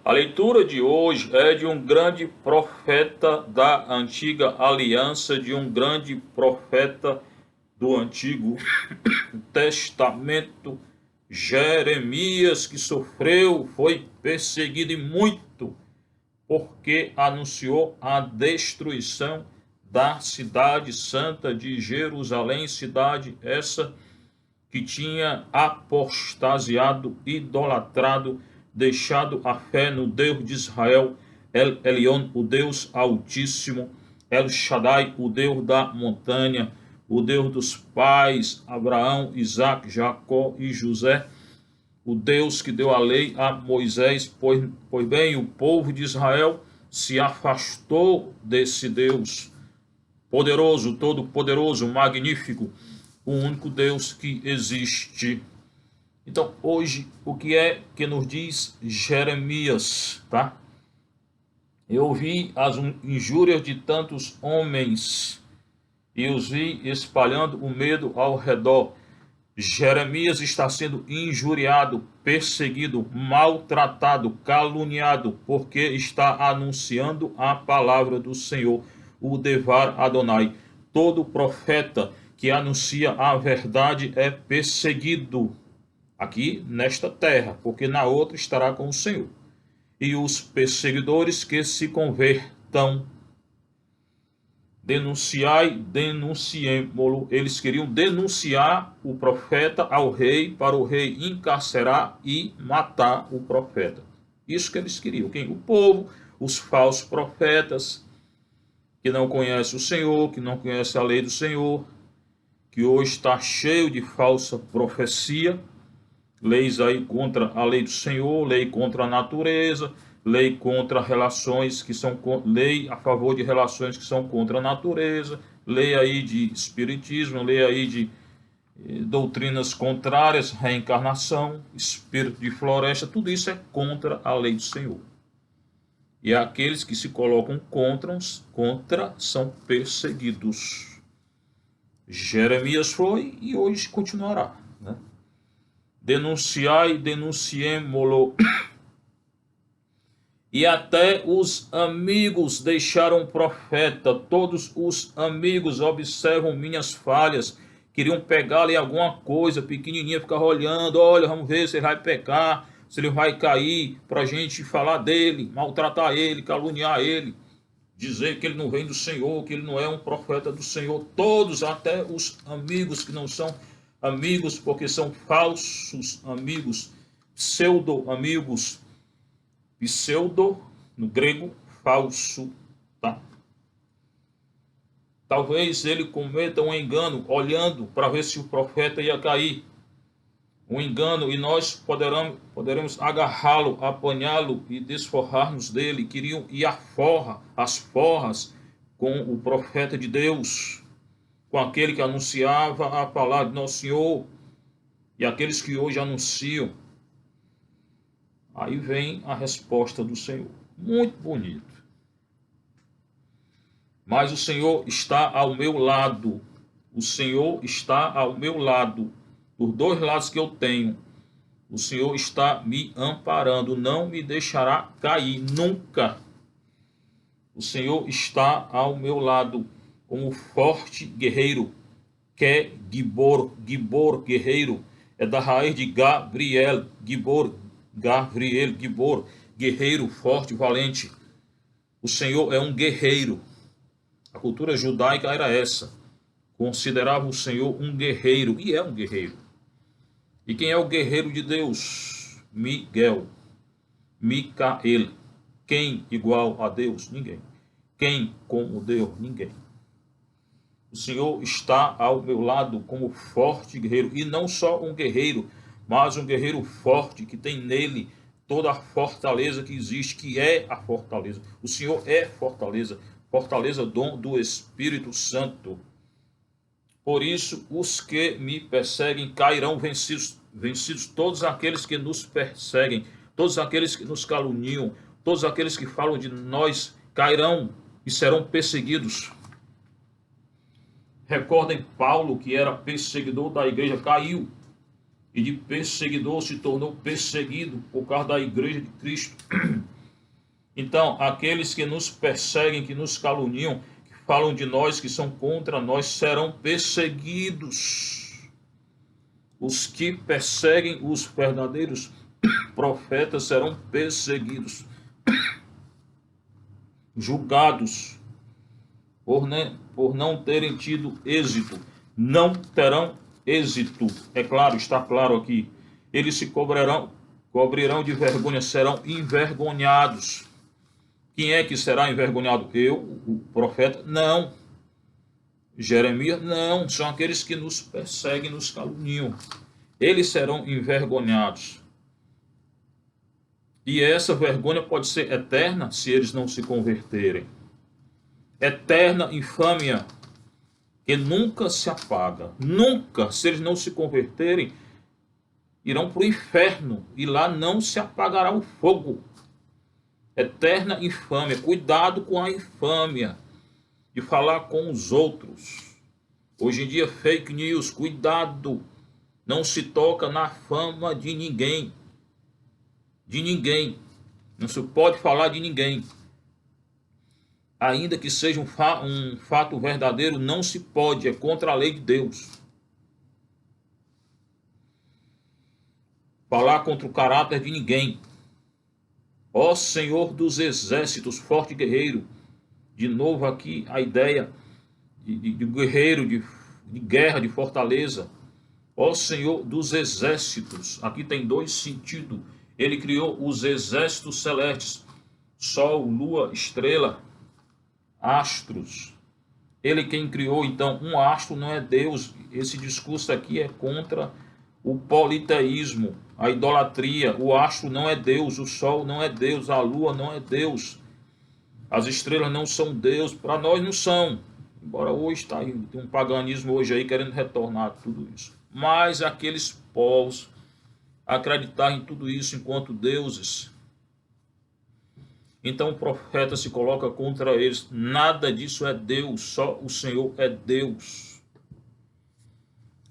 A leitura de hoje é de um grande profeta da antiga aliança, de um grande profeta do Antigo Testamento, Jeremias, que sofreu, foi perseguido e muito, porque anunciou a destruição da cidade santa de Jerusalém, cidade essa que tinha apostasiado, idolatrado, deixado a fé no Deus de Israel, El Elyon, o Deus Altíssimo, El Shaddai, o Deus da montanha, o Deus dos pais, Abraão, Isaac, Jacó e José, o Deus que deu a lei a Moisés, pois bem, o povo de Israel se afastou desse Deus poderoso, todo-poderoso, magnífico, o único Deus que existe. Então, hoje, o que é que nos diz Jeremias, tá? Eu vi as injúrias de tantos homens e os vi espalhando o medo ao redor. Jeremias está sendo injuriado, perseguido, maltratado, caluniado, porque está anunciando a palavra do Senhor, o Devar Adonai. Todo profeta que anuncia a verdade é perseguido aqui nesta terra, porque na outra estará com o Senhor. E os perseguidores que se convertam, denunciai, denunciemo-lo. Eles queriam denunciar o profeta ao rei, para o rei encarcerar e matar o profeta. Isso que eles queriam. Quem? O povo, os falsos profetas, que não conhecem o Senhor, que não conhecem a lei do Senhor, que hoje está cheio de falsa profecia, leis aí contra a lei do Senhor, lei contra a natureza, lei contra relações que são, lei a favor de relações que são contra a natureza, lei aí de espiritismo, lei aí de doutrinas contrárias, reencarnação, espírito de floresta, tudo isso é contra a lei do Senhor. E aqueles que se colocam contra são perseguidos. Jeremias foi e hoje continuará, né? Denunciai, denunciemo-lo. E até os amigos deixaram o profeta. Todos os amigos observam minhas falhas. Queriam pegar-lhe alguma coisa pequenininha, ficar olhando. Olha, vamos ver se ele vai pecar, se ele vai cair, para a gente falar dele, maltratar ele, caluniar ele, dizer que ele não vem do Senhor, que ele não é um profeta do Senhor. Todos, até os amigos que não são amigos, porque são falsos amigos, pseudo-amigos. Pseudo, no grego, falso, tá? Talvez ele cometa um engano, olhando para ver se o profeta ia cair. Um engano, e nós poderemos agarrá-lo, apanhá-lo e desforrar-nos dele. Queriam ir às forras com o profeta de Deus, com aquele que anunciava a palavra de Nosso Senhor, e aqueles que hoje anunciam. Aí vem a resposta do Senhor. Muito bonito. Mas o Senhor está ao meu lado. O Senhor está ao meu lado. Dos dois lados que eu tenho. O Senhor está me amparando. Não me deixará cair nunca. O Senhor está ao meu lado como forte guerreiro. Que Gibor, Gibor, guerreiro. É da raiz de Gabriel, Gibor, Gabriel, Gibor, guerreiro, forte, valente. O Senhor é um guerreiro. A cultura judaica era essa. Considerava o Senhor um guerreiro, e é um guerreiro. E quem é o guerreiro de Deus? Miguel, Micael. Quem igual a Deus? Ninguém. Quem como Deus? Ninguém. O Senhor está ao meu lado como forte guerreiro, e não só um guerreiro, mas um guerreiro forte que tem nele toda a fortaleza que existe, que é a fortaleza. O Senhor é fortaleza, fortaleza, dom do Espírito Santo. Por isso, os que me perseguem cairão vencidos, vencidos todos aqueles que nos perseguem, todos aqueles que nos caluniam, todos aqueles que falam de nós cairão e serão perseguidos. Recordem Paulo, que era perseguidor da igreja, caiu. E de perseguidor se tornou perseguido por causa da igreja de Cristo. Então, aqueles que nos perseguem, que nos caluniam, que falam de nós, que são contra nós, serão perseguidos. Os que perseguem os verdadeiros profetas serão perseguidos, julgados por não terem tido êxito. Não terão êxito. É claro, está claro aqui. Eles se cobrirão de vergonha, serão envergonhados. Quem é que será envergonhado? Eu, o profeta? Não. Jeremias? Não. São aqueles que nos perseguem, nos caluniam. Eles serão envergonhados. E essa vergonha pode ser eterna se eles não se converterem. Eterna infâmia que nunca se apaga. Nunca, se eles não se converterem, irão para o inferno e lá não se apagará o fogo. Eterna infâmia. Cuidado com a infâmia de falar com os outros. Hoje em dia, fake news, cuidado. Não se toca na fama de ninguém. De ninguém. Não se pode falar de ninguém. Ainda que seja um fato verdadeiro, não se pode, é contra a lei de Deus. Falar contra o caráter de ninguém. Ó Senhor dos exércitos, forte guerreiro. De novo aqui a ideia de guerreiro, de guerra, de fortaleza. Ó Senhor dos exércitos. Aqui tem dois sentidos. Ele criou os exércitos celestes. Sol, lua, estrela, astros. Ele quem criou, então, um astro não é Deus. Esse discurso aqui é contra o politeísmo, a idolatria. O astro não é Deus, o sol não é Deus, a lua não é Deus. As estrelas não são Deus, para nós não são. Embora hoje tem um paganismo hoje aí querendo retornar tudo isso. Mas aqueles povos acreditar em tudo isso enquanto deuses. Então o profeta se coloca contra eles. Nada disso é Deus, só o Senhor é Deus.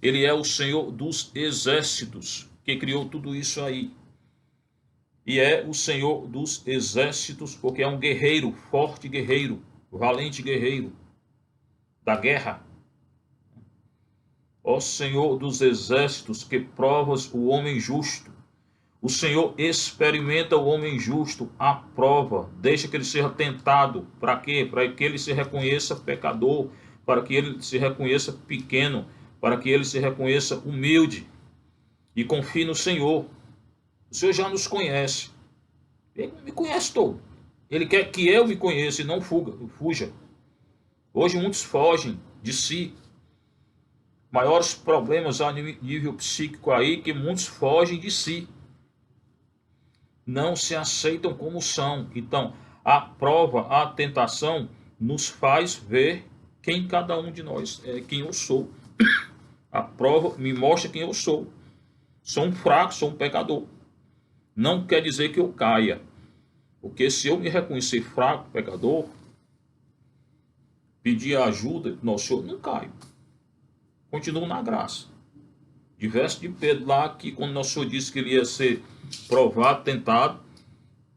Ele é o Senhor dos exércitos que criou tudo isso aí. E é o Senhor dos exércitos porque é um guerreiro, forte guerreiro, valente guerreiro da guerra. Ó Senhor dos exércitos, que provas o homem justo. O Senhor experimenta o homem justo, a prova, deixa que ele seja tentado. Para quê? Para que ele se reconheça pecador, para que ele se reconheça pequeno, para que ele se reconheça humilde e confie no Senhor. O Senhor já nos conhece. Ele me conhece todo. Ele quer que eu me conheça e não fuja. Hoje muitos fogem de si. Maiores problemas a nível psíquico aí, que muitos fogem de si. Não se aceitam como são. Então, a prova, a tentação, nos faz ver quem cada um de nós é, quem eu sou. A prova me mostra quem eu sou. Sou um fraco, sou um pecador. Não quer dizer que eu caia. Porque se eu me reconhecer fraco, pecador, pedir ajuda, nosso Senhor, não caio. Continuo na graça. Diverso de Pedro lá, que quando nosso Senhor disse que ele ia ser provado, tentado,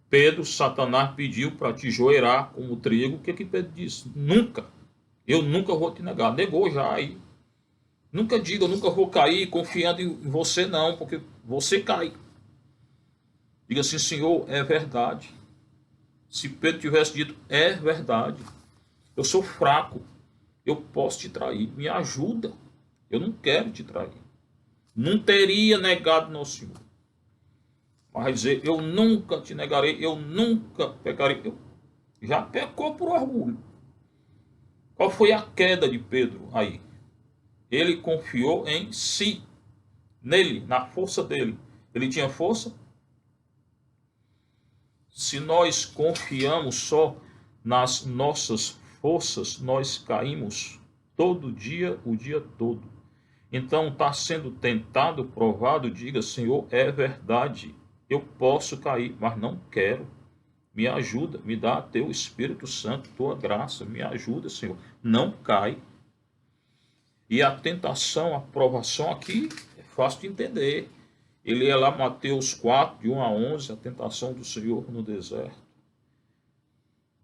Pedro, Satanás pediu para te joeirar como trigo. O que Pedro disse? Nunca. Eu nunca vou te negar. Negou já aí. Nunca diga, eu nunca vou cair confiando em você não, porque você cai. Diga assim, Senhor, é verdade. Se Pedro tivesse dito, é verdade. Eu sou fraco. Eu posso te trair. Me ajuda. Eu não quero te trair. Não teria negado nosso Senhor. Mas dizer, eu nunca te negarei, eu nunca pecarei. Eu já pecou por orgulho. Qual foi a queda de Pedro aí? Ele confiou em si, nele, na força dele. Ele tinha força? Se nós confiamos só nas nossas forças, nós caímos todo dia, o dia todo. Então está sendo tentado, provado, diga, Senhor, é verdade. Eu posso cair, mas não quero. Me ajuda, me dá teu Espírito Santo, tua graça, me ajuda, Senhor. Não cai. E a tentação, a provação aqui é fácil de entender. Ele é lá Mateus 4, de 1 a 11, a tentação do Senhor no deserto.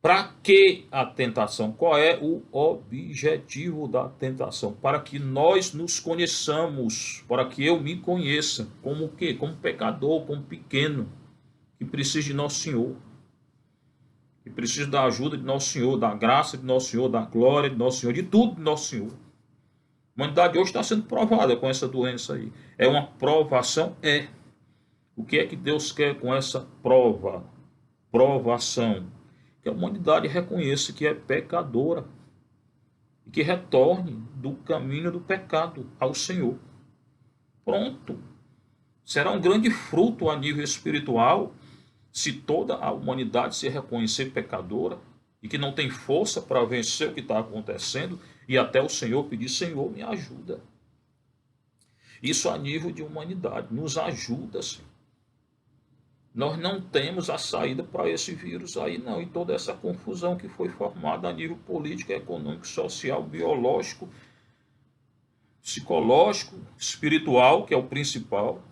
Para que a tentação? Qual é o objetivo da tentação? Para que nós nos conheçamos, para que eu me conheça como o quê? Como pecador, como pequeno, que precisa de Nosso Senhor, que precisa da ajuda de Nosso Senhor, da graça de Nosso Senhor, da glória de Nosso Senhor, de tudo de Nosso Senhor. A humanidade hoje está sendo provada com essa doença aí. É uma provação? É. O que é que Deus quer com essa provação? Que a humanidade reconheça que é pecadora e que retorne do caminho do pecado ao Senhor. Pronto. Será um grande fruto a nível espiritual se toda a humanidade se reconhecer pecadora e que não tem força para vencer o que está acontecendo e até o Senhor pedir: Senhor, me ajuda. Isso a nível de humanidade. Nos ajuda, Senhor. Nós não temos a saída para esse vírus aí, não. E toda essa confusão que foi formada a nível político, econômico, social, biológico, psicológico, espiritual, que é o principal.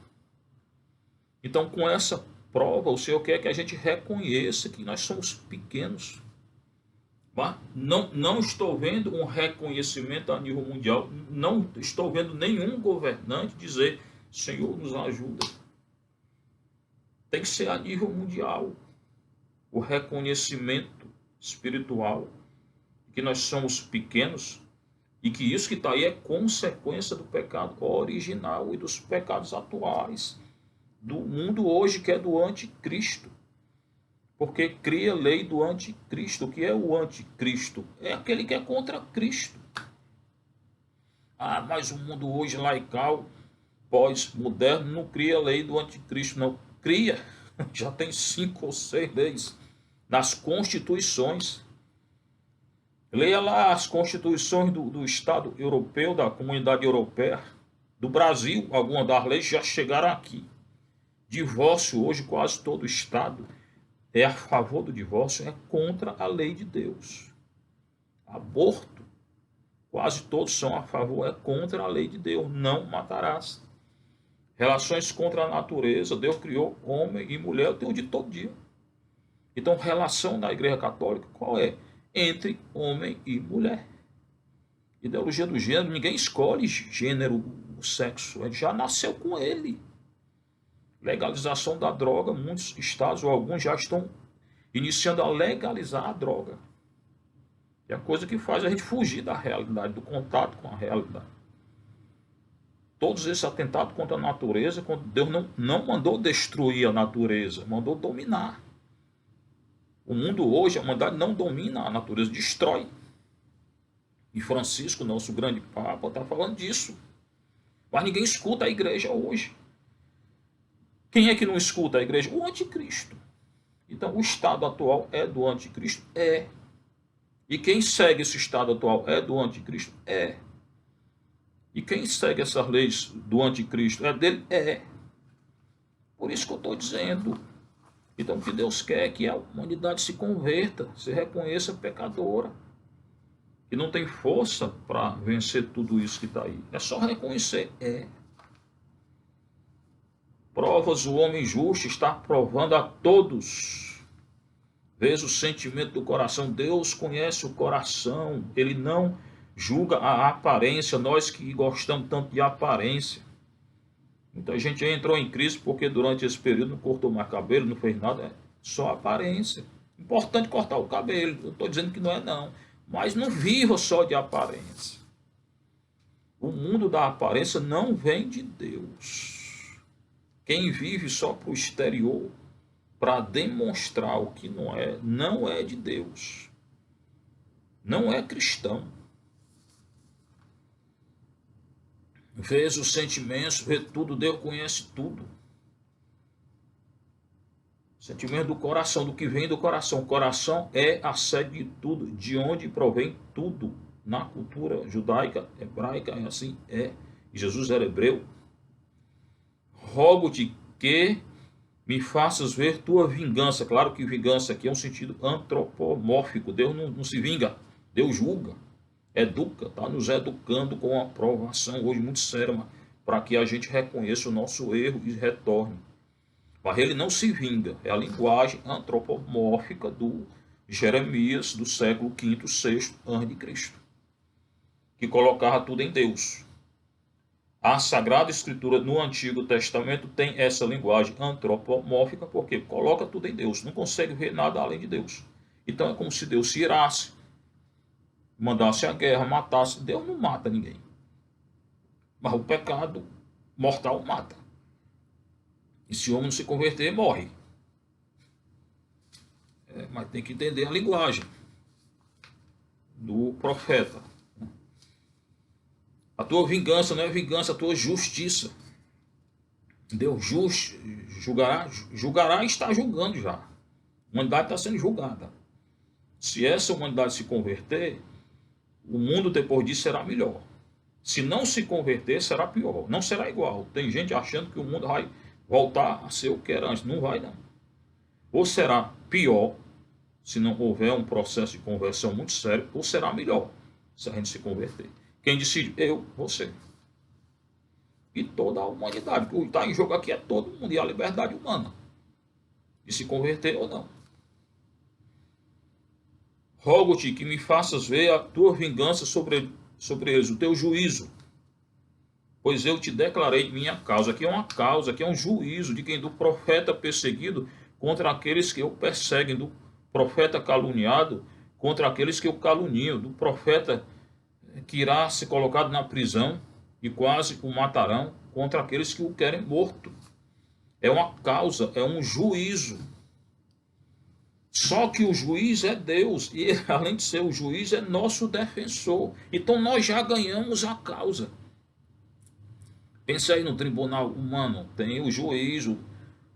Então, com essa prova, o Senhor quer que a gente reconheça que nós somos pequenos. Não estou vendo um reconhecimento a nível mundial. Não estou vendo nenhum governante dizer: Senhor, nos ajuda. Tem que ser a nível mundial o reconhecimento espiritual que nós somos pequenos e que isso que está aí é consequência do pecado original e dos pecados atuais do mundo hoje, que é do anticristo, porque cria lei do anticristo. O que é o anticristo? É aquele que é contra Cristo. Mas o mundo hoje laical, pós-moderno, não cria lei do anticristo, não. Cria, já tem 5 ou 6 leis nas constituições. Leia lá as constituições do Estado europeu, da Comunidade Europeia, do Brasil. Algumas das leis já chegaram aqui. Divórcio, hoje quase todo Estado é a favor do divórcio, é contra a lei de Deus. Aborto, quase todos são a favor, é contra a lei de Deus. Não matarás. Relações contra a natureza, Deus criou homem e mulher o tempo de todo dia. Então, relação na Igreja Católica, qual é? Entre homem e mulher. Ideologia do gênero, ninguém escolhe gênero, sexo, a gente já nasceu com ele. Legalização da droga, muitos estados ou alguns já estão iniciando a legalizar a droga. É a coisa que faz a gente fugir da realidade, do contato com a realidade. Todos esses atentados contra a natureza, Deus não mandou destruir a natureza, mandou dominar. O mundo hoje, a humanidade não domina a natureza, destrói. E Francisco, nosso grande Papa, está falando disso. Mas ninguém escuta a igreja hoje. Quem é que não escuta a igreja? O anticristo. Então, o estado atual é do anticristo? É. E quem segue esse estado atual é do anticristo? É. E quem segue essas leis do anticristo é dele? É. Por isso que eu estou dizendo. Então, o que Deus quer é que a humanidade se converta, se reconheça pecadora, que não tem força para vencer tudo isso que está aí. É só reconhecer. É. Provas o homem justo está provando a todos. Vês o sentimento do coração. Deus conhece o coração. Ele não julga a aparência. Nós que gostamos tanto de aparência. Muita gente entrou em crise porque durante esse período não cortou mais cabelo, não fez nada. É só aparência. Importante cortar o cabelo. Eu estou dizendo que não é não. Mas não viva só de aparência. O mundo da aparência não vem de Deus. Quem vive só para o exterior, para demonstrar o que não é de Deus. Não é cristão. Vês os sentimentos, vê tudo, Deus conhece tudo. Sentimento do coração, do que vem do coração. O coração é a sede de tudo, de onde provém tudo. Na cultura judaica, hebraica, é assim, é. Jesus era hebreu. Rogo-te que me faças ver tua vingança. Claro que vingança aqui é um sentido antropomórfico. Deus não se vinga, Deus julga, educa, está nos educando com uma provação hoje muito séria, para que a gente reconheça o nosso erro e retorne. Mas ele não se vinga, é a linguagem antropomórfica do Jeremias, do século V, VI a.C., que colocava tudo em Deus. A Sagrada Escritura no Antigo Testamento tem essa linguagem antropomórfica, porque coloca tudo em Deus, não consegue ver nada além de Deus. Então é como se Deus se irasse, mandasse a guerra, matasse. Deus não mata ninguém, mas o pecado mortal mata. E se o homem não se converter, morre. Mas tem que entender a linguagem do profeta. A tua vingança não é vingança, a tua justiça. Deus julgará e está julgando já. A humanidade está sendo julgada. Se essa humanidade se converter, o mundo depois disso será melhor. Se não se converter, será pior. Não será igual. Tem gente achando que o mundo vai voltar a ser o que era antes. Não vai, não. Ou será pior, se não houver um processo de conversão muito sério, ou será melhor, se a gente se converter. Quem decide? Eu, você. E toda a humanidade. O que está em jogo aqui é todo mundo. E a liberdade humana. De se converter ou não. Rogo-te que me faças ver a tua vingança sobre eles, o teu juízo. Pois eu te declarei minha causa. Aqui é uma causa, aqui é um juízo de quem? Do profeta perseguido contra aqueles que o perseguem. Do profeta caluniado contra aqueles que o caluniam. Do profeta que irá ser colocado na prisão e quase o matarão contra aqueles que o querem morto. É uma causa, é um juízo. Só que o juiz é Deus, e ele, além de ser o juiz, é nosso defensor. Então nós já ganhamos a causa. Pense aí no tribunal humano, tem o juiz,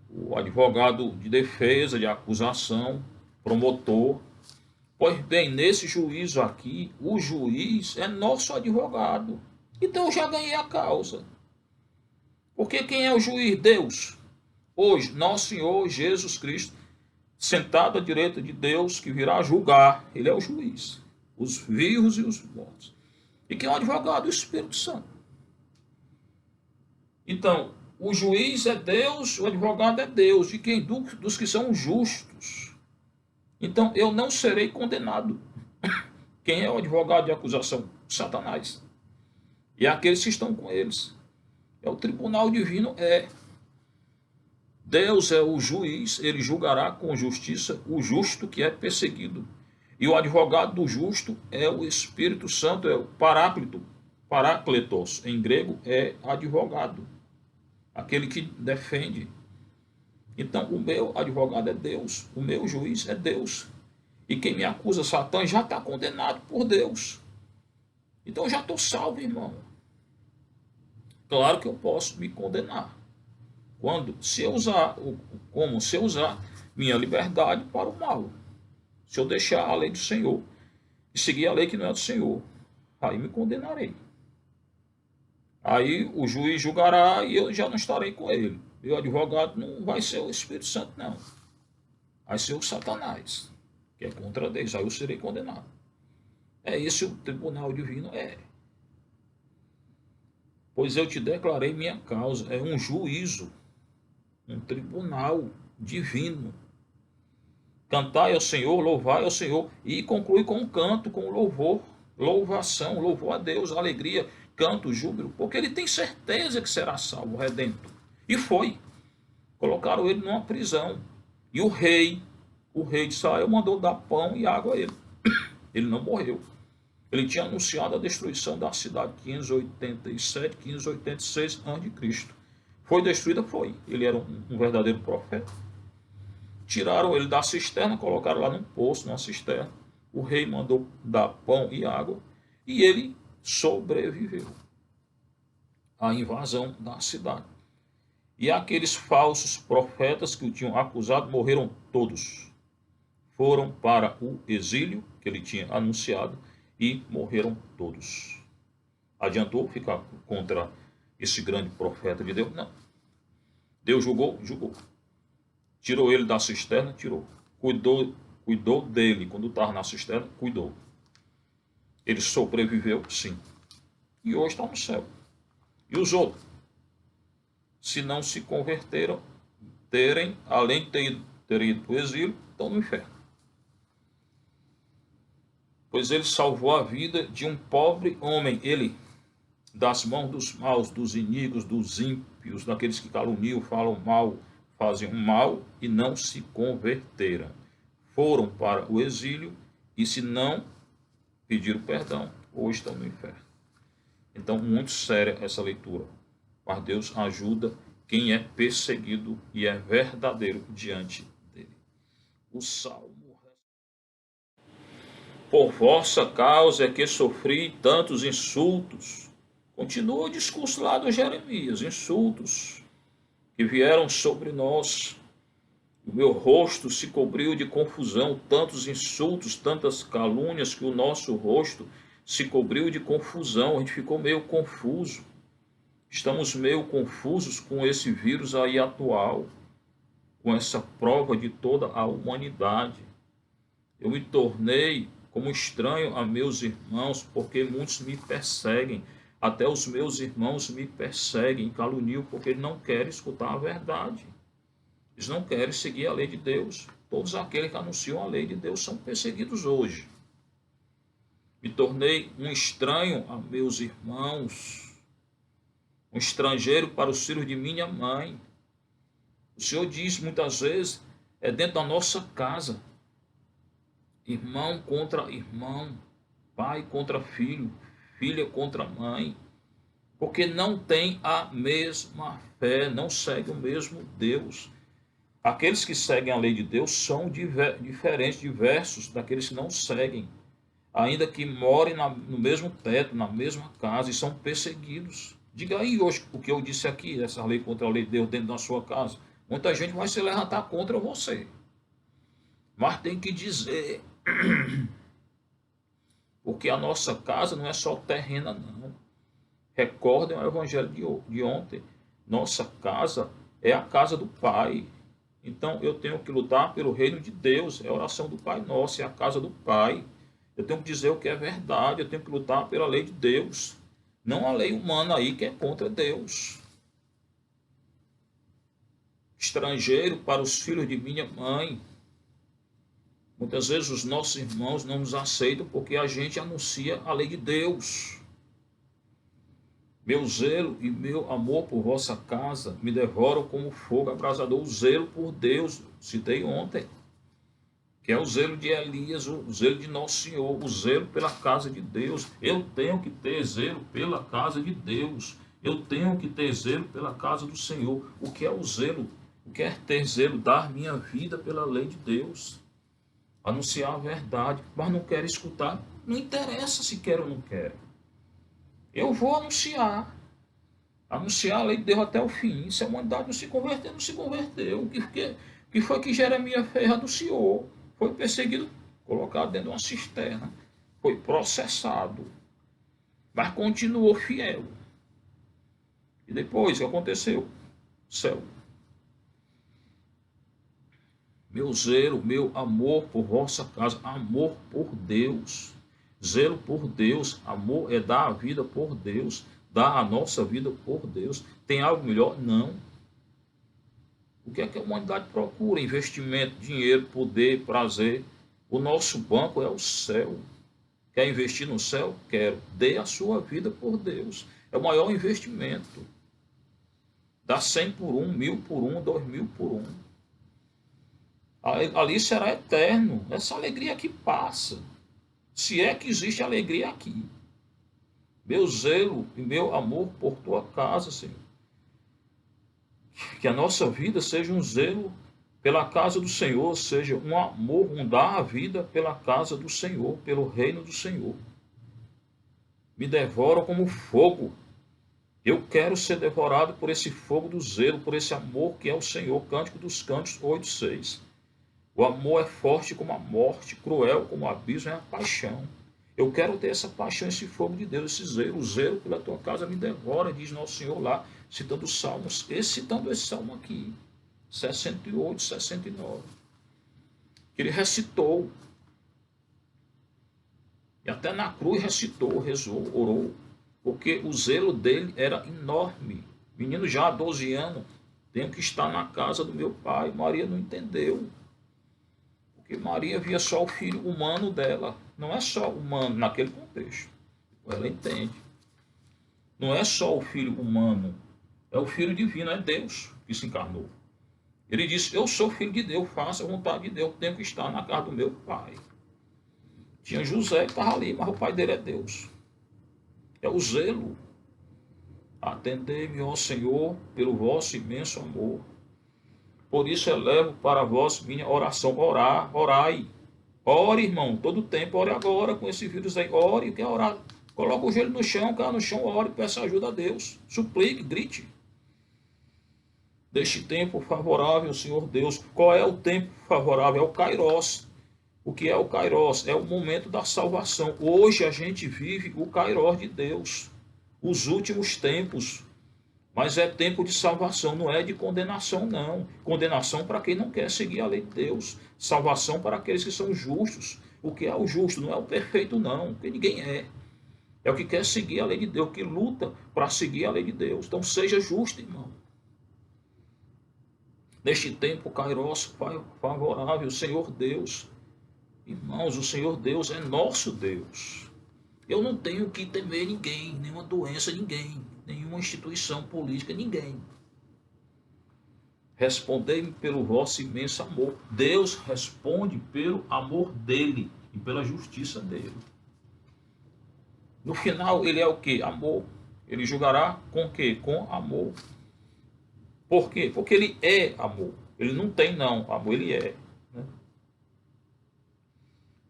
o advogado de defesa, de acusação, promotor. Pois bem, nesse juízo aqui, o juiz é nosso advogado. Então eu já ganhei a causa. Porque quem é o juiz? Deus. Hoje, nosso Senhor Jesus Cristo, sentado à direita de Deus, que virá julgar. Ele é o juiz. Os vivos e os mortos. E quem é o advogado? O Espírito Santo. Então, o juiz é Deus, o advogado é Deus. De quem? Dos que são justos. Então, eu não serei condenado. Quem é o advogado de acusação? Satanás. E aqueles que estão com eles. É o tribunal divino, Deus é o juiz, ele julgará com justiça o justo que é perseguido. E o advogado do justo é o Espírito Santo, é o Paráclito. Parácletos, em grego, é advogado. Aquele que defende. Então, o meu advogado é Deus, o meu juiz é Deus. E quem me acusa, Satã, já está condenado por Deus. Então, eu já estou salvo, irmão. Claro que eu posso me condenar. Se eu usar minha liberdade para o mal. Se eu deixar a lei do Senhor e seguir a lei que não é do Senhor, aí me condenarei. Aí o juiz julgará e eu já não estarei com ele. E o advogado não vai ser o Espírito Santo, não. Vai ser o Satanás, que é contra Deus. Aí eu serei condenado. É esse o tribunal divino, Pois eu te declarei minha causa. É um juízo, um tribunal divino. Cantai ao Senhor, louvai ao Senhor. E conclui com um canto, com louvor, louvação, louvor a Deus, alegria, canto, júbilo, porque ele tem certeza que será salvo, redento. E foi. Colocaram ele numa prisão. E o rei de Israel mandou dar pão e água a ele. Ele não morreu. Ele tinha anunciado a destruição da cidade 587, 586 a.C. Foi destruída? Foi. Ele era um verdadeiro profeta. Tiraram ele da cisterna, colocaram lá num poço, numa cisterna. O rei mandou dar pão e água e ele sobreviveu à invasão da cidade. E aqueles falsos profetas que o tinham acusado morreram todos. Foram para o exílio que ele tinha anunciado e morreram todos. Adiantou ficar contra esse grande profeta de Deus? Não. Deus julgou? Julgou. Tirou ele da cisterna? Tirou. Cuidou dele quando estava na cisterna? Cuidou. Ele sobreviveu? Sim. E hoje está no céu. E os outros? Se não se converteram, além de terem ido para o exílio, estão no inferno. pois ele salvou a vida de um pobre homem, ele, das mãos dos maus, dos iníquos, dos ímpios, daqueles que caluniam, falam mal, fazem o mal e não se converteram. Foram para o exílio e, se não pediram perdão, hoje estão no inferno. Então, muito séria essa leitura. Mas Deus ajuda quem é perseguido e é verdadeiro diante dele. O Salmo. Por vossa causa é que sofri tantos insultos. Continua o discurso lá do Jeremias, insultos que vieram sobre nós. O meu rosto se cobriu de confusão, tantos insultos, tantas calúnias, que o nosso rosto se cobriu de confusão. A gente ficou meio confuso. Estamos meio confusos com esse vírus aí atual, com essa prova de toda a humanidade. Eu me tornei como estranho a meus irmãos, porque muitos me perseguem. Até os meus irmãos me perseguem, caluniam, porque eles não querem escutar a verdade. Eles não querem seguir a lei de Deus. Todos aqueles que anunciam a lei de Deus são perseguidos hoje. Me tornei um estranho a meus irmãos, um estrangeiro para os filhos de minha mãe. O Senhor diz muitas vezes, é dentro da nossa casa, irmão contra irmão, pai contra filho, filha contra mãe, porque não tem a mesma fé, não seguem o mesmo Deus. Aqueles que seguem a lei de Deus são diferentes, diversos daqueles que não seguem, ainda que morem no mesmo teto, na mesma casa, e são perseguidos. Diga aí hoje o que eu disse aqui, essa lei contra a lei de Deus dentro da sua casa. Muita gente vai se levantar contra você. Mas tem que dizer, porque a nossa casa não é só terrena, não. Recordem o evangelho de ontem. Nossa casa é a casa do Pai. Então eu tenho que lutar pelo reino de Deus. É a oração do Pai Nosso, é a casa do Pai. Eu tenho que dizer o que é verdade, eu tenho que lutar pela lei de Deus. Não a lei humana aí que é contra Deus. Estrangeiro para os filhos de minha mãe. Muitas vezes os nossos irmãos não nos aceitam porque a gente anuncia a lei de Deus. Meu zelo e meu amor por vossa casa me devoram como fogo abrasador. O zelo por Deus, citei ontem, que é o zelo de Elias, o zelo de Nosso Senhor, o zelo pela casa de Deus. Eu tenho que ter zelo pela casa de Deus. Eu tenho que ter zelo pela casa do Senhor. O que é o zelo? O que é ter zelo? Dar minha vida pela lei de Deus. Anunciar a verdade, mas não quero escutar. Não interessa se quer ou não quer. Eu vou anunciar. Anunciar a lei de Deus até o fim. Se a humanidade não se converter, não se converteu. O que foi que Jeremias fez? Anunciou. Foi perseguido, colocado dentro de uma cisterna. Foi processado. Mas continuou fiel. E depois, o que aconteceu? Céu. Meu zelo, meu amor por vossa casa. Amor por Deus. Zelo por Deus, amor é dar a vida por Deus, dar a nossa vida por Deus. Tem algo melhor? Não. O que é que a humanidade procura? Investimento, dinheiro, poder, prazer. O nosso banco é o céu. Quer investir no céu? Quero. Dê a sua vida por Deus. É o maior investimento. Dá 100 por 1, 1000 por 1, 2000 por 1. Ali será eterno. Essa alegria que passa. Se é que existe alegria aqui. Meu zelo e meu amor por tua casa, Senhor. Que a nossa vida seja um zelo pela casa do Senhor, seja um amor, um dar a vida pela casa do Senhor, pelo reino do Senhor. Me devoram como fogo. Eu quero ser devorado por esse fogo do zelo, por esse amor que é o Senhor. Cântico dos Cânticos 8:6. O amor é forte como a morte, cruel como o abismo é a paixão. Eu quero ter essa paixão, esse fogo de Deus, esse zelo. O zelo pela tua casa me devora, diz Nosso Senhor lá, citando os salmos. Citando esse salmo aqui, 68, 69. Que ele recitou. E até na cruz recitou, rezou, orou. Porque o zelo dele era enorme. Menino já há 12 anos, tenho que estar na casa do meu pai. Maria não entendeu. Porque Maria via só o filho humano dela. não é só humano naquele contexto. Ela entende. Não é só o filho humano, é o filho divino, é Deus que se encarnou. Ele disse, eu sou filho de Deus, faço a vontade de Deus, tenho que estar na casa do meu pai. Tinha José que estava ali, mas o pai dele é Deus. É o zelo. Atendei-me, ó Senhor, pelo vosso imenso amor. Por isso elevo para vós minha oração. Orai. Ore, irmão, todo tempo, ore agora com esse vírus aí. Ore, quer orar? Coloca o joelho no chão, cai no chão, ore, peça ajuda a Deus. Suplique, grite. Deste tempo favorável, Senhor Deus. Qual é o tempo favorável? É o Kairos. O que é o Kairos? É o momento da salvação. Hoje a gente vive o Kairos de Deus. Os últimos tempos. Mas é tempo de salvação, não é de condenação, não. Condenação para quem não quer seguir a lei de Deus. Salvação para aqueles que são justos. O que é o justo? Não é o perfeito, não. Porque ninguém é. É o que quer seguir a lei de Deus, que luta para seguir a lei de Deus. Então seja justo, irmão. Neste tempo, Kairos favorável, Senhor Deus. Irmãos, o Senhor Deus é nosso Deus. Eu não tenho que temer ninguém, nenhuma doença, ninguém, nenhuma instituição política, ninguém. Respondei-me pelo vosso imenso amor. Deus responde pelo amor dele e pela justiça dele. No final, ele é o quê? Amor. Ele julgará com o quê? Com amor. Por quê? Porque ele é amor. Ele não tem não, amor ele é. Né?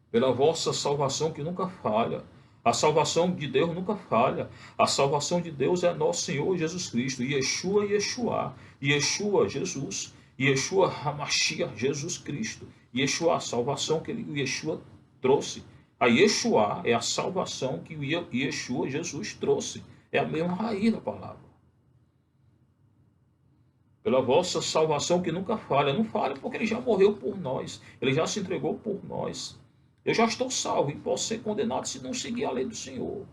Pela vossa salvação que nunca falha. A salvação de Deus nunca falha. A salvação de Deus é nosso Senhor Jesus Cristo. Yeshua, Yeshua. Yeshua, Jesus. Yeshua, Hamashiach, Jesus Cristo. Yeshua, a salvação que o Yeshua trouxe. A Yeshua é a salvação que o Yeshua, Jesus, trouxe. É a mesma raiz da palavra. Pela vossa salvação que nunca falha. Não falha porque ele já morreu por nós. Ele já se entregou por nós. Eu já estou salvo e posso ser condenado se não seguir a lei do Senhor.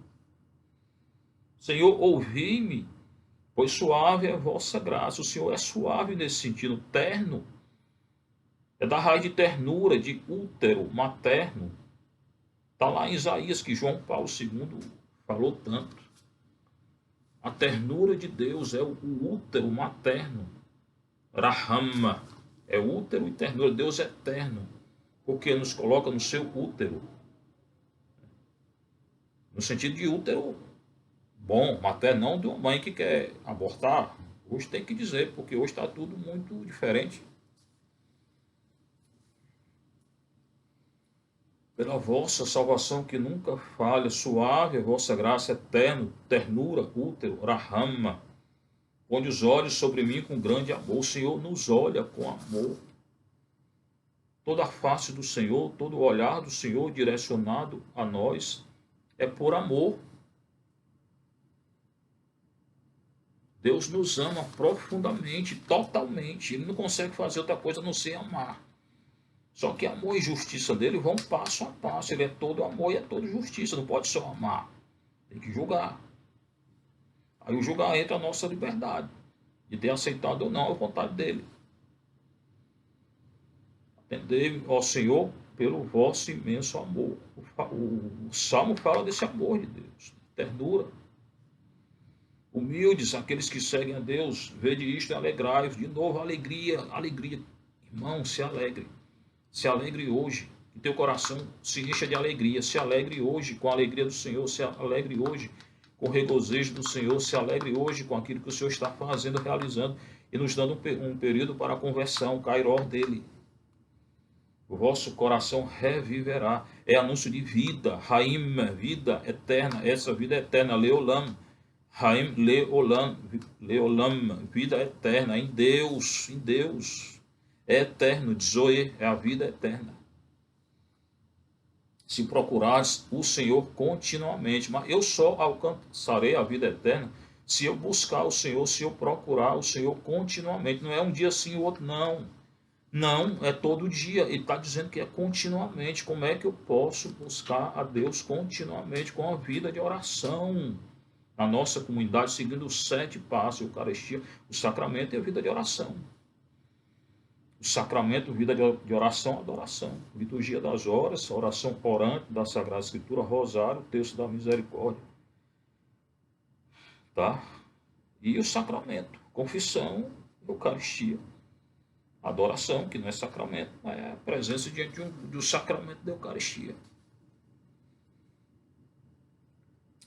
Senhor, ouvi-me, pois suave é a vossa graça. O Senhor é suave nesse sentido, terno. É da raiz de ternura, de útero, materno. Está lá em Isaías que João Paulo II falou tanto. A ternura de Deus é o útero materno. Rahama é útero e ternura. Deus é eterno. Porque nos coloca no seu útero. No sentido de útero bom, materno, não de uma mãe que quer abortar. Hoje tem que dizer, porque hoje está tudo muito diferente. Pela vossa salvação que nunca falha, suave a vossa graça eterna, ternura, útero, rahama. Ponde os olhos sobre mim com grande amor. O Senhor nos olha com amor. Toda a face do Senhor, todo o olhar do Senhor direcionado a nós é por amor. Deus nos ama profundamente, totalmente. Ele não consegue fazer outra coisa a não ser amar. Só que amor e justiça dele vão passo a passo. Ele é todo amor e é todo justiça. Não pode só amar. Tem que julgar. Aí o julgar entra a nossa liberdade. De ter aceitado ou não a vontade dele. Atendei-me, ó Senhor, pelo vosso imenso amor. O Salmo fala desse amor de Deus. Ternura. Humildes, aqueles que seguem a Deus, vede isto e alegrai-vos. De novo, alegria, alegria. Irmão, se alegre. Se alegre hoje. Que teu coração se encha de alegria. Se alegre hoje com a alegria do Senhor. Se alegre hoje com o regozijo do Senhor. Se alegre hoje com aquilo que o Senhor está fazendo, realizando. E nos dando um período para a conversão, o Kairos dele. O vosso coração reviverá. É anúncio de vida. Raim, vida eterna. Essa vida eterna. Leolam. Raim, Leolam. Leolam. Vida eterna. Em Deus. Em Deus. É eterno. Zoe é a vida eterna. Se procurares o Senhor continuamente. Mas eu só alcançarei a vida eterna se eu buscar o Senhor, se eu procurar o Senhor continuamente. Não é um dia sim, o outro não. Não, é todo dia. Ele está dizendo que é continuamente. Como é que eu posso buscar a Deus continuamente com a vida de oração? Na nossa comunidade, seguindo os 7 passos, a Eucaristia, o sacramento e a vida de oração. O sacramento, vida de oração, adoração. Liturgia das horas, oração orante da Sagrada Escritura, rosário, texto da misericórdia. Tá? E o sacramento, confissão, Eucaristia. Adoração, que não é sacramento, mas é a presença diante do sacramento da Eucaristia.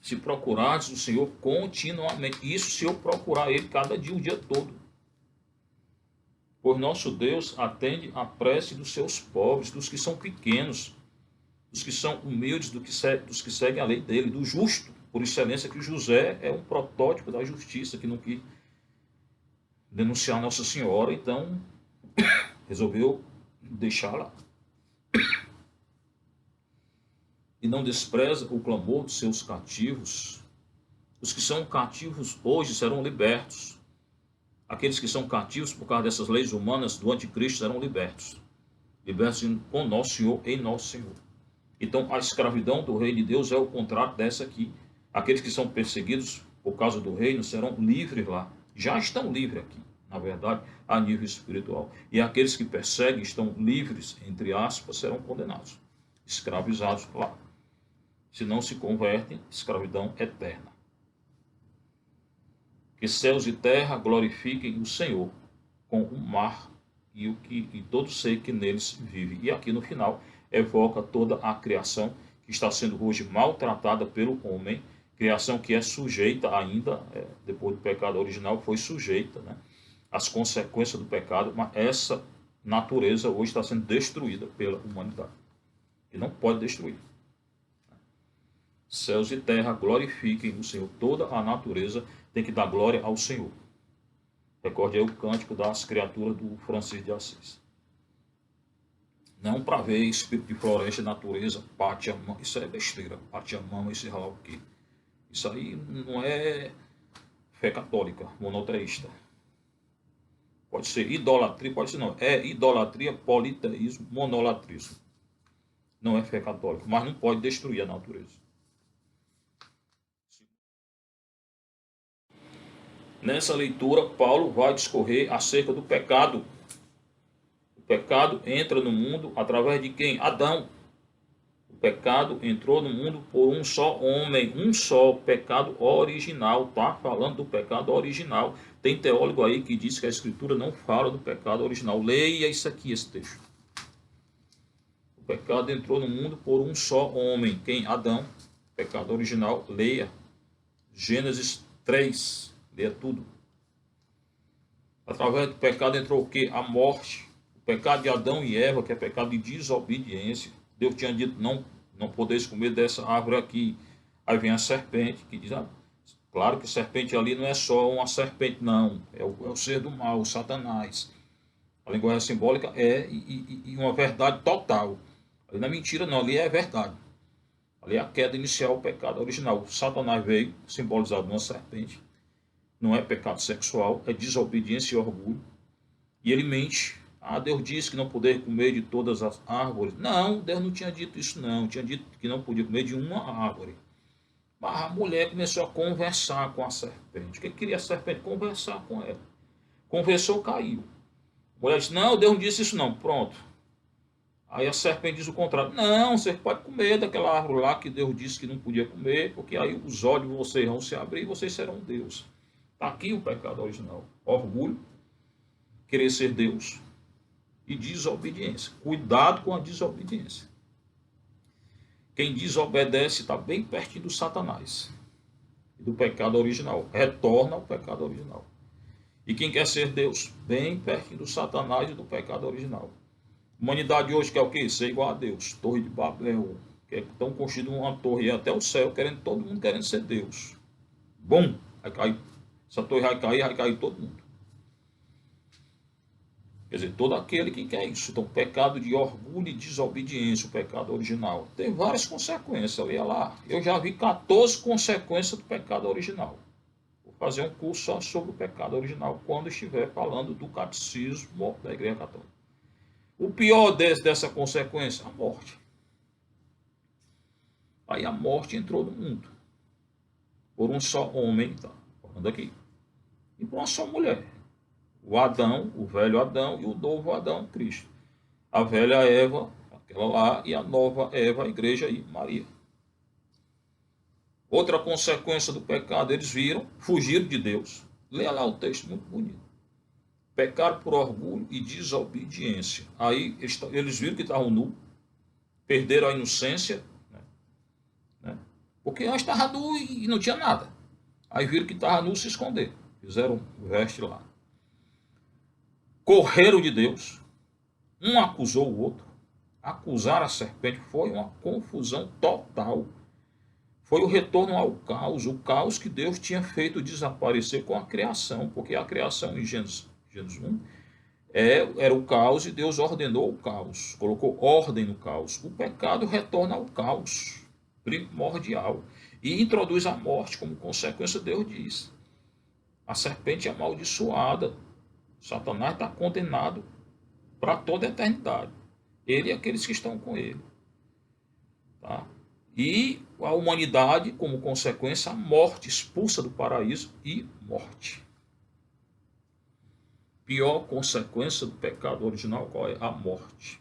Se procurares o Senhor continuamente, isso se eu procurar Ele cada dia, o dia todo. Pois nosso Deus atende a prece dos seus pobres, dos que são pequenos, dos que são humildes, dos que seguem a lei dele, do justo, por excelência, que José é um protótipo da justiça, que não quis denunciar Nossa Senhora, então resolveu deixá-la. E não despreza o clamor dos seus cativos. Os que são cativos hoje serão libertos. Aqueles que são cativos por causa dessas leis humanas do anticristo serão libertos. Libertos com nosso Senhor, em nosso Senhor. Então a escravidão do reino de Deus é o contrário dessa aqui. Aqueles que são perseguidos por causa do reino serão livres lá. Já estão livres aqui, na verdade, a nível espiritual. E aqueles que perseguem estão livres, entre aspas, serão condenados, escravizados lá. Se não se convertem, escravidão eterna. Que céus e terra glorifiquem o Senhor, com o mar e todo ser que neles vive. E aqui no final evoca toda a criação que está sendo hoje maltratada pelo homem, criação que é sujeita ainda, depois do pecado original, foi sujeita, né, às consequências do pecado, mas essa natureza hoje está sendo destruída pela humanidade. E não pode destruir. Céus e terra glorifiquem o Senhor. Toda a natureza tem que dar glória ao Senhor. Recorde aí o cântico das criaturas do Francisco de Assis. Não para ver espírito de floresta, natureza, pátia, mama. Isso é besteira. Pátia, mama, esse lá o quê? Isso aí não é fé católica, monoteísta. Pode ser idolatria, pode ser não. É idolatria, politeísmo, monolatrismo. Não é fé católica, mas não pode destruir a natureza. Nessa leitura, Paulo vai discorrer acerca do pecado. O pecado entra no mundo através de quem? Adão. O pecado entrou no mundo por um só homem, um só pecado original, tá? Falando do pecado original. Tem teólogo aí que diz que a Escritura não fala do pecado original. Leia isso aqui, esse texto. O pecado entrou no mundo por um só homem. Quem? Adão. Pecado original, leia. Gênesis 3. Leia tudo. Através do pecado entrou o quê? A morte. O pecado de Adão e Eva, que é pecado de desobediência. Deus tinha dito, não podeis comer dessa árvore aqui. Aí vem a serpente, que diz, claro que serpente ali não é só uma serpente, não. É o ser do mal, o Satanás. A linguagem simbólica é uma verdade total. Ali não é mentira, não. Ali é verdade. Ali é a queda inicial, o pecado original. O Satanás veio, simbolizado numa serpente. Não é pecado sexual, é desobediência e orgulho. E ele mente. Deus disse que não poderia comer de todas as árvores. Não, Deus não tinha dito isso não. Tinha dito que não podia comer de uma árvore. Mas a mulher começou a conversar com a serpente. O que queria a serpente? Conversar com ela. Conversou, caiu. A mulher disse, não, Deus não disse isso não. Pronto. Aí a serpente diz o contrário. Não, você pode comer daquela árvore lá que Deus disse que não podia comer, porque aí os olhos de vocês vão se abrir e vocês serão Deus. Aqui o pecado original. Orgulho, querer ser Deus e desobediência. Cuidado com a desobediência. Quem desobedece está bem pertinho do Satanás e do pecado original. Retorna ao pecado original. E quem quer ser Deus? Bem pertinho do Satanás e do pecado original. A humanidade hoje quer o quê? Ser igual a Deus. Torre de Babel. Estão construindo uma torre até o céu, todo mundo querendo ser Deus. Bom, vai cair. Essa torre vai cair todo mundo. Quer dizer, todo aquele que quer isso. Então, pecado de orgulho e desobediência, o pecado original. Tem várias consequências, olha lá. Eu já vi 14 consequências do pecado original. Vou fazer um curso só sobre o pecado original, quando estiver falando do catecismo da Igreja Católica. O pior dessa consequência, a morte. Aí a morte entrou no mundo. Por um só homem, tá falando aqui. E por uma só mulher. O Adão, o velho Adão e o novo Adão, Cristo. A velha Eva, aquela lá, e a nova Eva, a igreja e Maria. Outra consequência do pecado, eles viram, fugiram de Deus. Leia lá o texto, muito bonito. Pecaram por orgulho e desobediência. Aí eles viram que estavam nus, perderam a inocência, né? Porque antes estava nu e não tinha nada. Aí viram que estava nu, se esconder. Fizeram o veste lá. Correram de Deus. Um acusou o outro. Acusar a serpente foi uma confusão total. Foi o retorno ao caos, o caos que Deus tinha feito desaparecer com a criação, porque a criação em Gênesis 1 era o caos e Deus ordenou o caos, colocou ordem no caos. O pecado retorna ao caos primordial e introduz a morte como consequência. Deus diz: a serpente é amaldiçoada, Satanás está condenado para toda a eternidade, ele e aqueles que estão com ele, tá? E a humanidade, como consequência, a morte, expulsa do paraíso e morte. Pior consequência do pecado original, qual é? A morte.